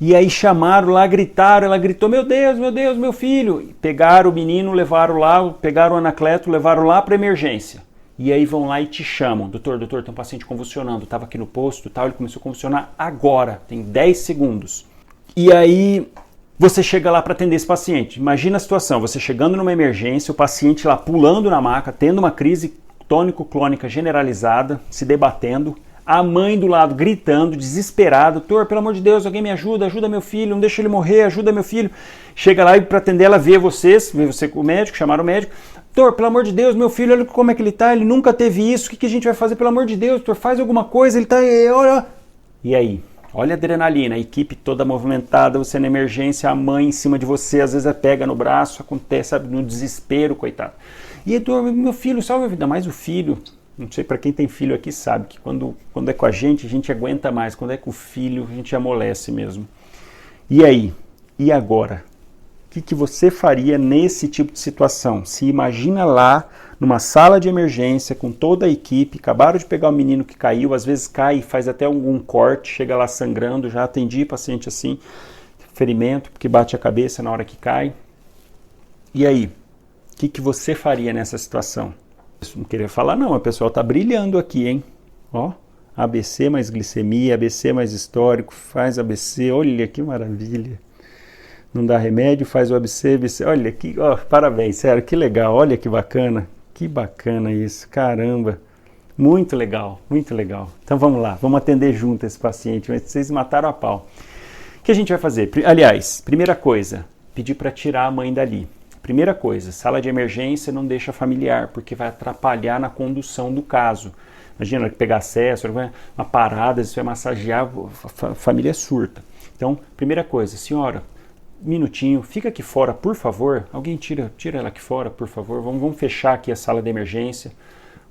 e aí chamaram lá, gritaram, ela gritou, meu Deus, meu filho. Pegaram o menino, levaram lá, pegaram o Anacleto, levaram lá para emergência. E aí vão lá e te chamam. Doutor, tem um paciente convulsionando, estava aqui no posto e tal, ele começou a convulsionar agora, tem 10 segundos. E aí você chega lá para atender esse paciente. Imagina a situação, você chegando numa emergência, o paciente lá pulando na maca, tendo uma crise tônico-clônica generalizada, se debatendo, a mãe do lado gritando, desesperada, doutor, pelo amor de Deus, alguém me ajuda, ajuda meu filho, não deixa ele morrer, ajuda meu filho. Chega lá e para atender ela vê você com o médico, chamaram o médico, doutor, pelo amor de Deus, meu filho, olha como é que ele tá, ele nunca teve isso, o que a gente vai fazer, pelo amor de Deus, doutor, faz alguma coisa, ele tá, olha. E aí, olha a adrenalina, a equipe toda movimentada, você na emergência, a mãe em cima de você, às vezes pega no braço, acontece, sabe, no desespero, coitado. E doutor, meu filho, salve a vida, mais o filho. Não sei, para quem tem filho aqui sabe que quando é com a gente aguenta mais. Quando é com o filho, a gente amolece mesmo. E aí? E agora? O que você faria nesse tipo de situação? Se imagina lá, numa sala de emergência, com toda a equipe, acabaram de pegar o menino que caiu, às vezes cai e faz até algum corte, chega lá sangrando, já atendi paciente assim, ferimento, porque bate a cabeça na hora que cai. E aí? O que você faria nessa situação? Não queria falar não, a pessoa está brilhando aqui, hein? Ó, ABC mais glicemia, ABC mais histórico, faz ABC, olha que maravilha. Não dá remédio, faz o ABC, ABC, olha que, ó, parabéns, sério, que legal, olha que bacana isso, caramba. Muito legal, muito legal. Então vamos lá, vamos atender junto esse paciente, vocês mataram a pau. O que a gente vai fazer? Aliás, primeira coisa, pedir para tirar a mãe dali. Primeira coisa, sala de emergência não deixa familiar, porque vai atrapalhar na condução do caso. Imagina, pegar acesso, uma parada, você vai massagear, a família surta. Então, primeira coisa, senhora, minutinho, fica aqui fora, por favor. Alguém tira ela aqui fora, por favor. Vamos fechar aqui a sala de emergência,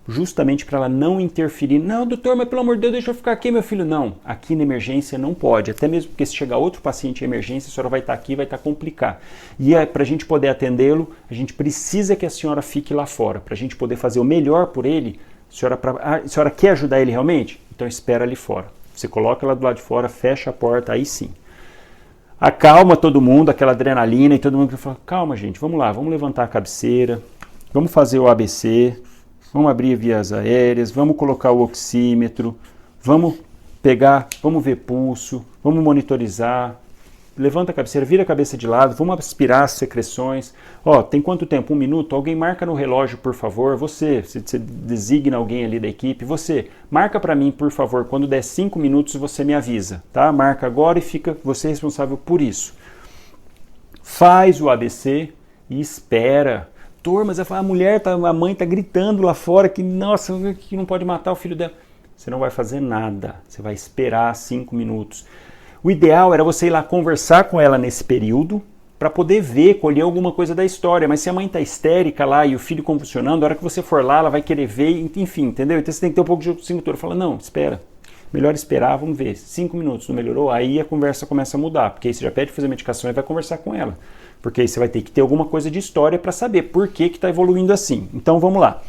justamente para ela não interferir. Não, doutor, mas pelo amor de Deus, deixa eu ficar aqui, meu filho. Não, aqui na emergência não pode. Até mesmo porque se chegar outro paciente em emergência, a senhora vai estar aqui, vai estar complicar. E para a gente poder atendê-lo, a gente precisa que a senhora fique lá fora. Para a gente poder fazer o melhor por ele, a senhora quer ajudar ele realmente? Então espera ali fora. Você coloca ela do lado de fora, fecha a porta, aí sim. Acalma todo mundo, aquela adrenalina e todo mundo fala, calma gente, vamos lá, vamos levantar a cabeceira, vamos fazer o ABC, vamos abrir vias aéreas, vamos colocar o oxímetro, vamos ver pulso, vamos monitorizar, levanta a cabeceira, vira a cabeça de lado, vamos aspirar as secreções. Ó, tem quanto tempo? 1 minuto? Alguém marca no relógio, por favor. Você designa alguém ali da equipe. Você, marca para mim, por favor. Quando der 5 minutos, você me avisa, tá? Marca agora e fica você responsável por isso. Faz o ABC e espera. Mas a mãe tá gritando lá fora que, nossa, que não pode matar o filho dela. Você não vai fazer nada. Você vai esperar 5 minutos. O ideal era você ir lá conversar com ela nesse período para poder ver, colher alguma coisa da história. Mas se a mãe está histérica lá e o filho convulsionando, a hora que você for lá, ela vai querer ver, enfim, entendeu? Então você tem que ter um pouco de cintura. Fala, não, espera. Melhor esperar, vamos ver. 5 minutos, não melhorou? Aí a conversa começa a mudar. Porque aí você já pede fazer medicação e vai conversar com ela. Porque aí você vai ter que ter alguma coisa de história para saber por que está evoluindo assim. Então vamos lá.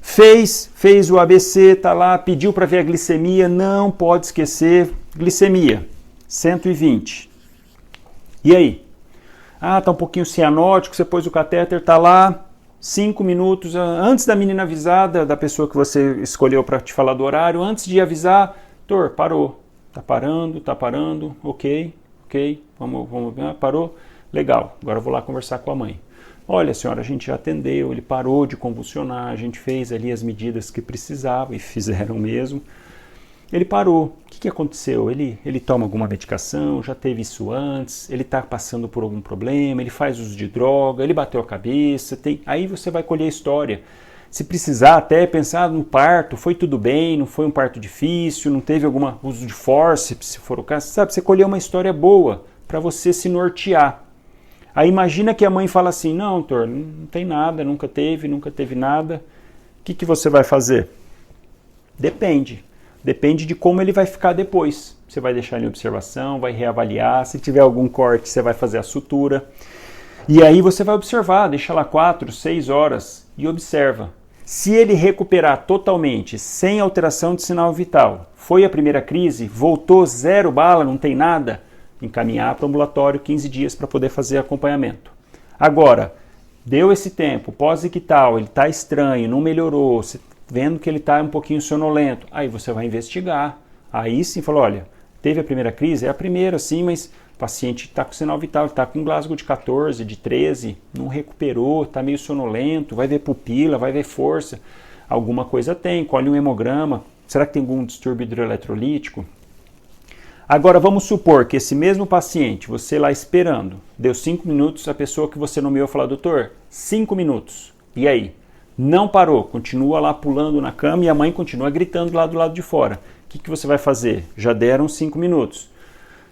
Fez o ABC, tá lá, pediu para ver a glicemia, não pode esquecer, glicemia. 120. E aí? Ah, tá um pouquinho cianótico, você pôs o catéter, tá lá, 5 minutos antes da menina avisar, da pessoa que você escolheu para te falar do horário, antes de avisar, doutor, parou. Tá parando, ok, vamos ver, parou, legal, agora eu vou lá conversar com a mãe. Olha, senhora, a gente já atendeu, ele parou de convulsionar, a gente fez ali as medidas que precisava e fizeram mesmo. Ele parou. O que aconteceu? Ele toma alguma medicação, já teve isso antes, ele está passando por algum problema, ele faz uso de droga, ele bateu a cabeça, aí você vai colher a história. Se precisar até pensar no parto, foi tudo bem, não foi um parto difícil, não teve algum uso de fórceps, se for o caso, sabe? Você colher uma história boa para você se nortear. Aí imagina que a mãe fala assim, não, doutor, não tem nada, nunca teve nada. O que você vai fazer? Depende de como ele vai ficar depois. Você vai deixar ele em observação, vai reavaliar, se tiver algum corte você vai fazer a sutura. E aí você vai observar, deixa lá 4, 6 horas e observa. Se ele recuperar totalmente, sem alteração de sinal vital, foi a primeira crise, voltou 0 bala, não tem nada, encaminhar para o ambulatório 15 dias para poder fazer acompanhamento. Agora, deu esse tempo, pós-ictal, ele está estranho, não melhorou, você vendo que ele está um pouquinho sonolento, aí você vai investigar. Aí sim, falou, olha, teve a primeira crise? É a primeira sim, mas o paciente está com sinal vital, está com Glasgow de 14, de 13, não recuperou, está meio sonolento, vai ver pupila, vai ver força, alguma coisa tem, colhe um hemograma, será que tem algum distúrbio hidroeletrolítico? Agora vamos supor que esse mesmo paciente, você lá esperando, deu 5 minutos, a pessoa que você nomeou falou, doutor, 5 minutos, e aí? Não parou, continua lá pulando na cama e a mãe continua gritando lá do lado de fora. O que você vai fazer? Já deram 5 minutos.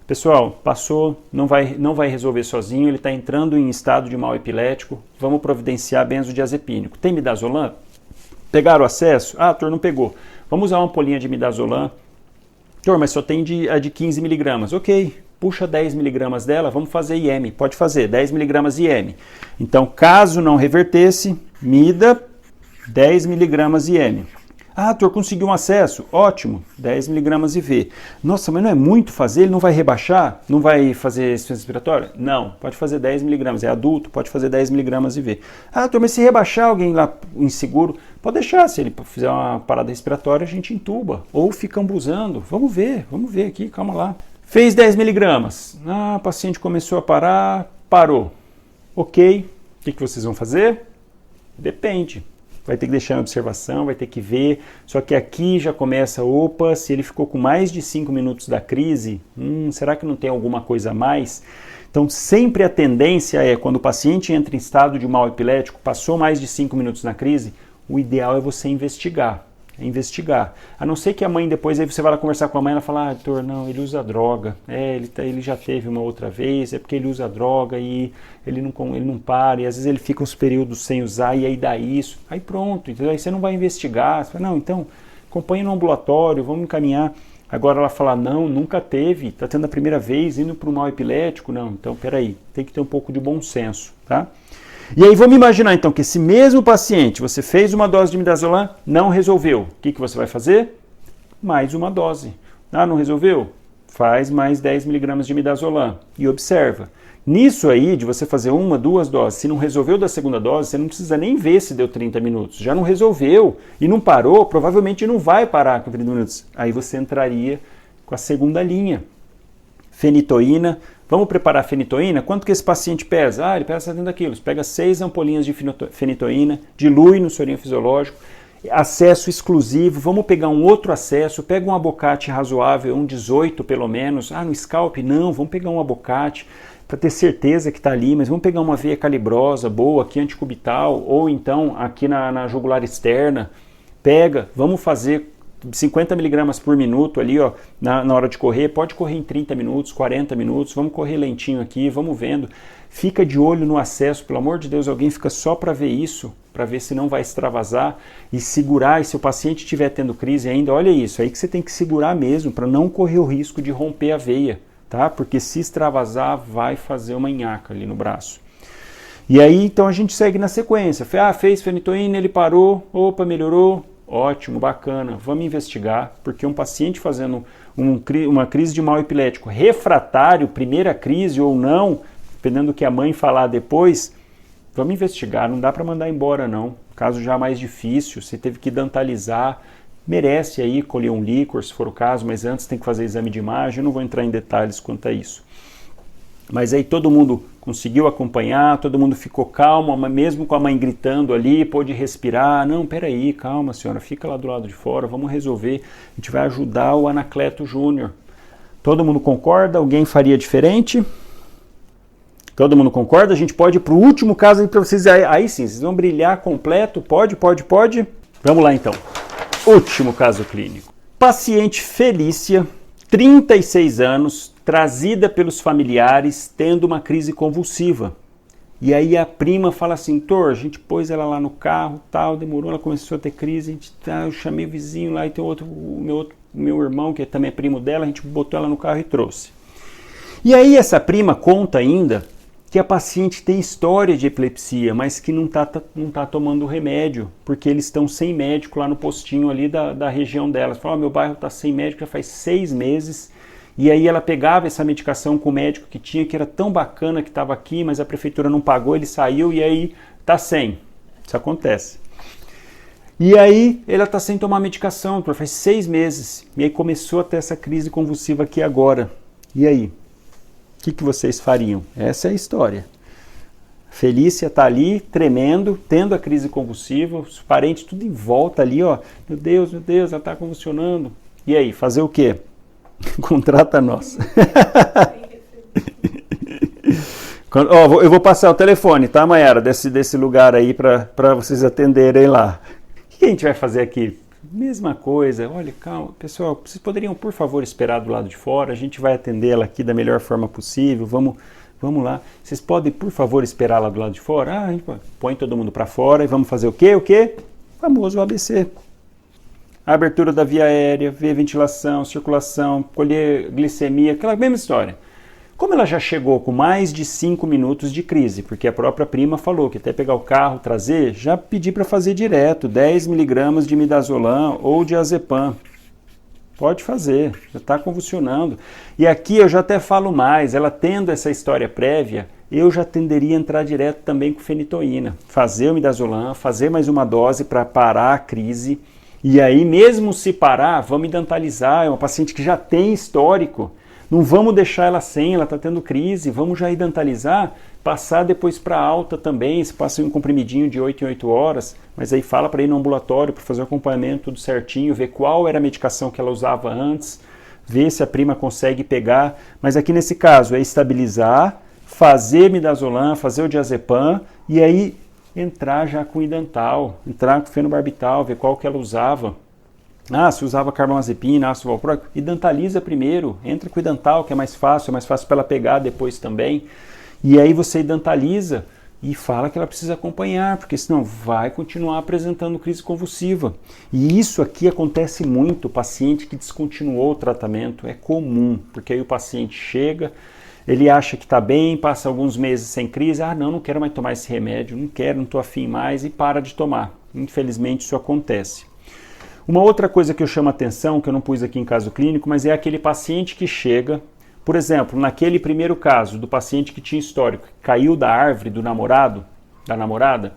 Pessoal, passou, não vai resolver sozinho, ele está entrando em estado de mal epilético, vamos providenciar benzodiazepínico. Tem midazolam? Pegaram o acesso? Ah, doutor, não pegou. Vamos usar uma ampolinha de midazolam. Doutor, mas só tem a de 15 miligramas. Ok, puxa 10 miligramas dela, vamos fazer IM. Pode fazer, 10 miligramas IM. Então, caso não revertesse, mida 10 miligramas IM. Ah, doutor, conseguiu um acesso? Ótimo, 10 miligramas IV. Nossa, mas não é muito fazer? Ele não vai rebaixar? Não vai fazer insuficiência respiratória? Não, pode fazer 10 miligramas. É adulto, pode fazer 10 miligramas IV. Ah, doutor, mas se rebaixar alguém lá inseguro, pode deixar. Se ele fizer uma parada respiratória, a gente entuba. Ou fica ambusando. Vamos ver aqui, calma lá. Fez 10 miligramas. Ah, o paciente começou a parar, parou. Ok, o que vocês vão fazer? Depende. Vai ter que deixar em observação, vai ter que ver. Só que aqui já começa, opa, se ele ficou com mais de 5 minutos da crise, será que não tem alguma coisa a mais? Então sempre a tendência é, quando o paciente entra em estado de mal epilético, passou mais de 5 minutos na crise, o ideal é você investigar. A não ser que a mãe depois, aí você vai lá conversar com a mãe, ela fala, ah, doutor, não, ele usa droga, ele já teve uma outra vez, é porque ele usa droga e ele não para, e às vezes ele fica uns períodos sem usar e aí dá isso, aí pronto, entendeu? Aí você não vai investigar, você fala, não, então, acompanhe no ambulatório, vamos encaminhar. Agora ela fala, não, nunca teve, está tendo a primeira vez, indo para o mal epilético, não, então peraí, tem que ter um pouco de bom senso, tá? E aí vamos imaginar então que esse mesmo paciente, você fez uma dose de midazolam, não resolveu. O que você vai fazer? Mais uma dose. Ah, não resolveu? Faz mais 10 miligramas de midazolam e observa. Nisso aí, de você fazer 1, 2 doses, se não resolveu da segunda dose, você não precisa nem ver se deu 30 minutos. Já não resolveu e não parou, provavelmente não vai parar com 30 minutos. Aí você entraria com a segunda linha. Fenitoína. Vamos preparar a fenitoína? Quanto que esse paciente pesa? Ah, ele pesa 70 quilos. Pega 6 ampolinhas de fenitoína, dilui no sorinho fisiológico, acesso exclusivo. Vamos pegar um outro acesso, pega um abocate razoável, um 18 pelo menos. Ah, no scalp? Não, vamos pegar um abocate para ter certeza que está ali, mas vamos pegar uma veia calibrosa, boa, aqui anticubital, ou então aqui na jugular externa. Pega, vamos fazer 50 miligramas por minuto ali, ó, na hora de correr, pode correr em 30 minutos, 40 minutos, vamos correr lentinho aqui, vamos vendo. Fica de olho no acesso, pelo amor de Deus, alguém fica só para ver isso, para ver se não vai extravasar e segurar, e se o paciente estiver tendo crise ainda, olha isso, aí que você tem que segurar mesmo, para não correr o risco de romper a veia, tá? Porque se extravasar, vai fazer uma nhaca ali no braço. E aí, então a gente segue na sequência, fez fenitoína, ele parou, opa, melhorou, ótimo, bacana, vamos investigar, porque um paciente fazendo uma crise de mal epilético refratário, primeira crise ou não, dependendo do que a mãe falar depois, vamos investigar, não dá para mandar embora não. Caso já mais difícil, você teve que dentalizar, merece aí colher um líquor, se for o caso, mas antes tem que fazer exame de imagem, eu não vou entrar em detalhes quanto a isso. Mas aí todo mundo conseguiu acompanhar, todo mundo ficou calmo, mesmo com a mãe gritando ali, pôde respirar. Não, peraí, calma senhora, fica lá do lado de fora, vamos resolver. A gente vai ajudar o Anacleto Júnior. Todo mundo concorda? Alguém faria diferente? Todo mundo concorda? A gente pode ir para o último caso aí para vocês. Aí sim, vocês vão brilhar completo. Pode? Vamos lá então. Último caso clínico. Paciente Felícia, 36 anos, trazida pelos familiares, tendo uma crise convulsiva. E aí a prima fala assim, Tor, a gente pôs ela lá no carro, tal, demorou, ela começou a ter crise, eu chamei o vizinho lá e tem o meu irmão, que também é primo dela, a gente botou ela no carro e trouxe. E aí essa prima conta ainda que a paciente tem história de epilepsia, mas que não tá tomando remédio, porque eles estão sem médico lá no postinho ali da região delas. Fala, meu bairro está sem médico já faz 6 meses, e aí ela pegava essa medicação com o médico que tinha, que era tão bacana que estava aqui, mas a prefeitura não pagou, ele saiu e aí tá sem. Isso acontece. E aí ela tá sem tomar medicação, faz 6 meses, e aí começou a ter essa crise convulsiva aqui agora. E aí? O que vocês fariam? Essa é a história. Felícia está ali, tremendo, tendo a crise convulsiva, os parentes tudo em volta ali, ó. Meu Deus, ela está convulsionando. E aí, fazer o quê? Contrata nós. Eu vou passar o telefone, tá, Mayara? Desse lugar aí para vocês atenderem lá. O que a gente vai fazer aqui? Mesma coisa, olha, calma, pessoal, vocês poderiam, por favor, esperar do lado de fora, a gente vai atendê-la aqui da melhor forma possível, vamos lá. Vocês podem, por favor, esperar lá do lado de fora? A gente põe todo mundo para fora e vamos fazer o quê? O famoso ABC. A abertura da via aérea, ver ventilação, circulação, colher glicemia, aquela mesma história. Como ela já chegou com mais de 5 minutos de crise, porque a própria prima falou que até pegar o carro, trazer, já pedi para fazer direto, 10 mg de midazolam ou de azepam. Pode fazer, já está convulsionando. E aqui eu já até falo mais, ela tendo essa história prévia, eu já tenderia a entrar direto também com fenitoína. Fazer o midazolam, fazer mais uma dose para parar a crise. E aí, mesmo se parar, vamos idantalizar, é uma paciente que já tem histórico. Não vamos deixar ela sem, ela está tendo crise, vamos já idantalizar, passar depois para alta também, se passa um comprimidinho de 8 em 8 horas, mas aí fala para ir no ambulatório para fazer o acompanhamento tudo certinho, ver qual era a medicação que ela usava antes, ver se a prima consegue pegar, mas aqui nesse caso é estabilizar, fazer midazolam, fazer o diazepam e aí entrar já com idantal, entrar com fenobarbital, ver qual que ela usava. Se usava carbamazepina, ácido valproico, idantaliza primeiro, entra com o idantal, que é mais fácil para ela pegar depois também. E aí você idantaliza e fala que ela precisa acompanhar, porque senão vai continuar apresentando crise convulsiva. E isso aqui acontece muito, o paciente que descontinuou o tratamento, é comum, porque aí o paciente chega, ele acha que está bem, passa alguns meses sem crise, não quero mais tomar esse remédio, não estou afim mais, e para de tomar. Infelizmente isso acontece. Uma outra coisa que eu chamo a atenção, que eu não pus aqui em caso clínico, mas é aquele paciente que chega, por exemplo, naquele primeiro caso do paciente que tinha histórico, que caiu da árvore do namorado, da namorada,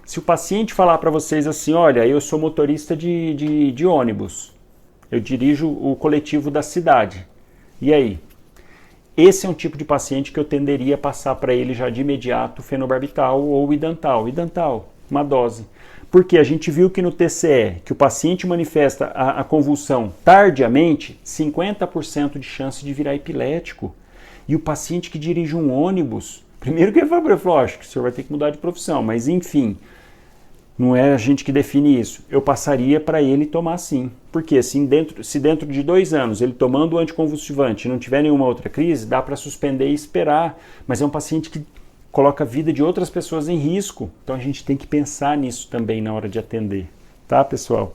se o paciente falar para vocês assim, olha, eu sou motorista de ônibus, eu dirijo o coletivo da cidade, e aí? Esse é um tipo de paciente que eu tenderia a passar para ele já de imediato fenobarbital ou idantal, uma dose. Porque a gente viu que no TCE, que o paciente manifesta a convulsão tardiamente, 50% de chance de virar epilético. E o paciente que dirige um ônibus, primeiro que ele falou, acho que o senhor vai ter que mudar de profissão, mas enfim, não é a gente que define isso. Eu passaria para ele tomar sim. Porque se dentro de 2 anos ele tomando o anticonvulsivante e não tiver nenhuma outra crise, dá para suspender e esperar. Mas é um paciente que coloca a vida de outras pessoas em risco. Então a gente tem que pensar nisso também na hora de atender. Tá, pessoal?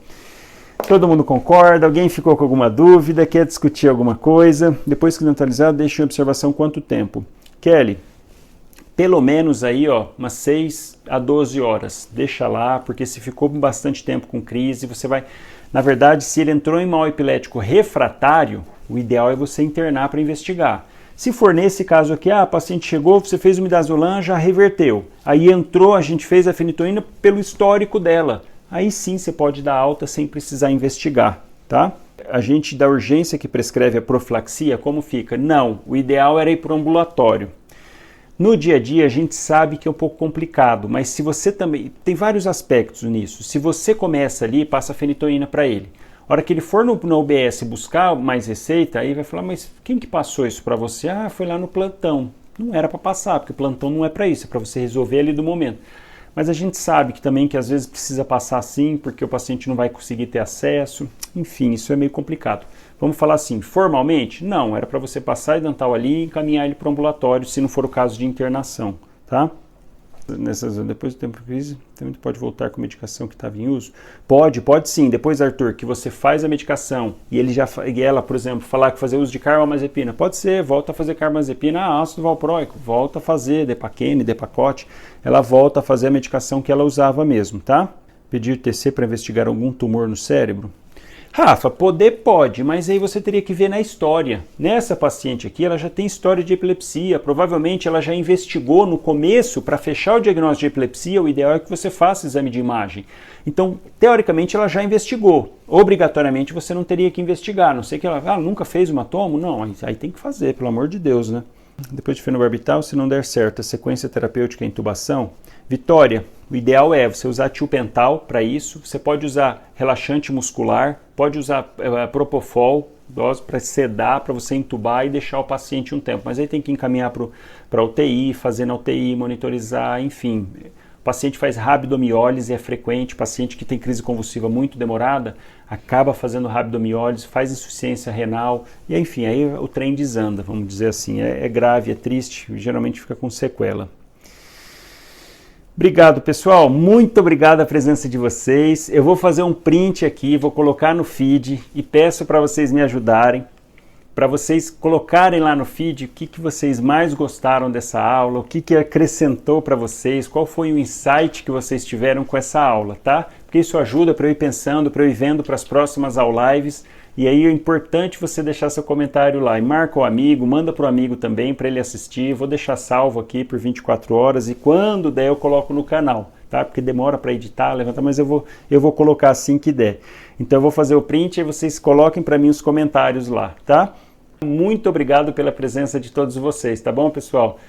Todo mundo concorda? Alguém ficou com alguma dúvida? Quer discutir alguma coisa? Depois que neutralizar, deixe em observação quanto tempo. Kelly, pelo menos aí, umas 6 a 12 horas. Deixa lá, porque se ficou bastante tempo com crise, você vai... Na verdade, se ele entrou em mal epilético refratário, o ideal é você internar para investigar. Se for nesse caso aqui, a paciente chegou, você fez o midazolam, já reverteu. Aí entrou, a gente fez a fenitoína pelo histórico dela. Aí sim você pode dar alta sem precisar investigar, tá? A gente da urgência que prescreve a profilaxia, como fica? Não, o ideal era ir para o ambulatório. No dia a dia a gente sabe que é um pouco complicado, mas se você também... Tem vários aspectos nisso. Se você começa ali, passa a fenitoína para ele. A hora que ele for no UBS buscar mais receita, aí vai falar, mas quem que passou isso para você? Ah, foi lá no plantão. Não era para passar, porque o plantão não é para isso, é para você resolver ali do momento. Mas a gente sabe que também que às vezes precisa passar sim, porque o paciente não vai conseguir ter acesso. Enfim, isso é meio complicado. Vamos falar assim, formalmente? Não, era para você passar dental ali e encaminhar ele para o ambulatório, se não for o caso de internação, tá? Depois do tempo de crise, também pode voltar com a medicação que estava em uso? Pode sim. Depois, Arthur, que você faz a medicação e ela, por exemplo, falar que fazer uso de carbamazepina, pode ser, volta a fazer carbamazepina, ácido valproico, volta a fazer Depaquene, Depakote, ela volta a fazer a medicação que ela usava mesmo, tá? Pedir TC para investigar algum tumor no cérebro? Rafa, poder pode, mas aí você teria que ver na história. Nessa paciente aqui, ela já tem história de epilepsia, provavelmente ela já investigou no começo, para fechar o diagnóstico de epilepsia, o ideal é que você faça exame de imagem. Então, teoricamente, ela já investigou. Obrigatoriamente, você não teria que investigar, a não sei que ela nunca fez uma tomo? Não, aí tem que fazer, pelo amor de Deus, né? Depois de fenobarbital, se não der certo, a sequência terapêutica é intubação? Vitória, o ideal é você usar tiopental para isso, você pode usar relaxante muscular, pode usar propofol, dose para sedar, para você entubar e deixar o paciente um tempo, mas aí tem que encaminhar para a UTI, fazer na UTI, monitorizar, enfim. O paciente faz rabdomiólise, é frequente, paciente que tem crise convulsiva muito demorada, acaba fazendo rabdomiólise, faz insuficiência renal, e enfim, aí o trem desanda, vamos dizer assim, é grave, é triste, geralmente fica com sequela. Obrigado, pessoal, muito obrigado a presença de vocês. Eu vou fazer um print aqui, vou colocar no feed e peço para vocês me ajudarem, para vocês colocarem lá no feed o que vocês mais gostaram dessa aula, o que acrescentou para vocês, qual foi o insight que vocês tiveram com essa aula, tá? Porque isso ajuda para eu ir pensando, para eu ir vendo para as próximas lives. E aí é importante você deixar seu comentário lá e marca o amigo, manda para o amigo também para ele assistir. Vou deixar salvo aqui por 24 horas e quando der eu coloco no canal, tá? Porque demora para editar, levantar, mas eu vou colocar assim que der. Então eu vou fazer o print e vocês coloquem para mim os comentários lá, tá? Muito obrigado pela presença de todos vocês, tá bom, pessoal?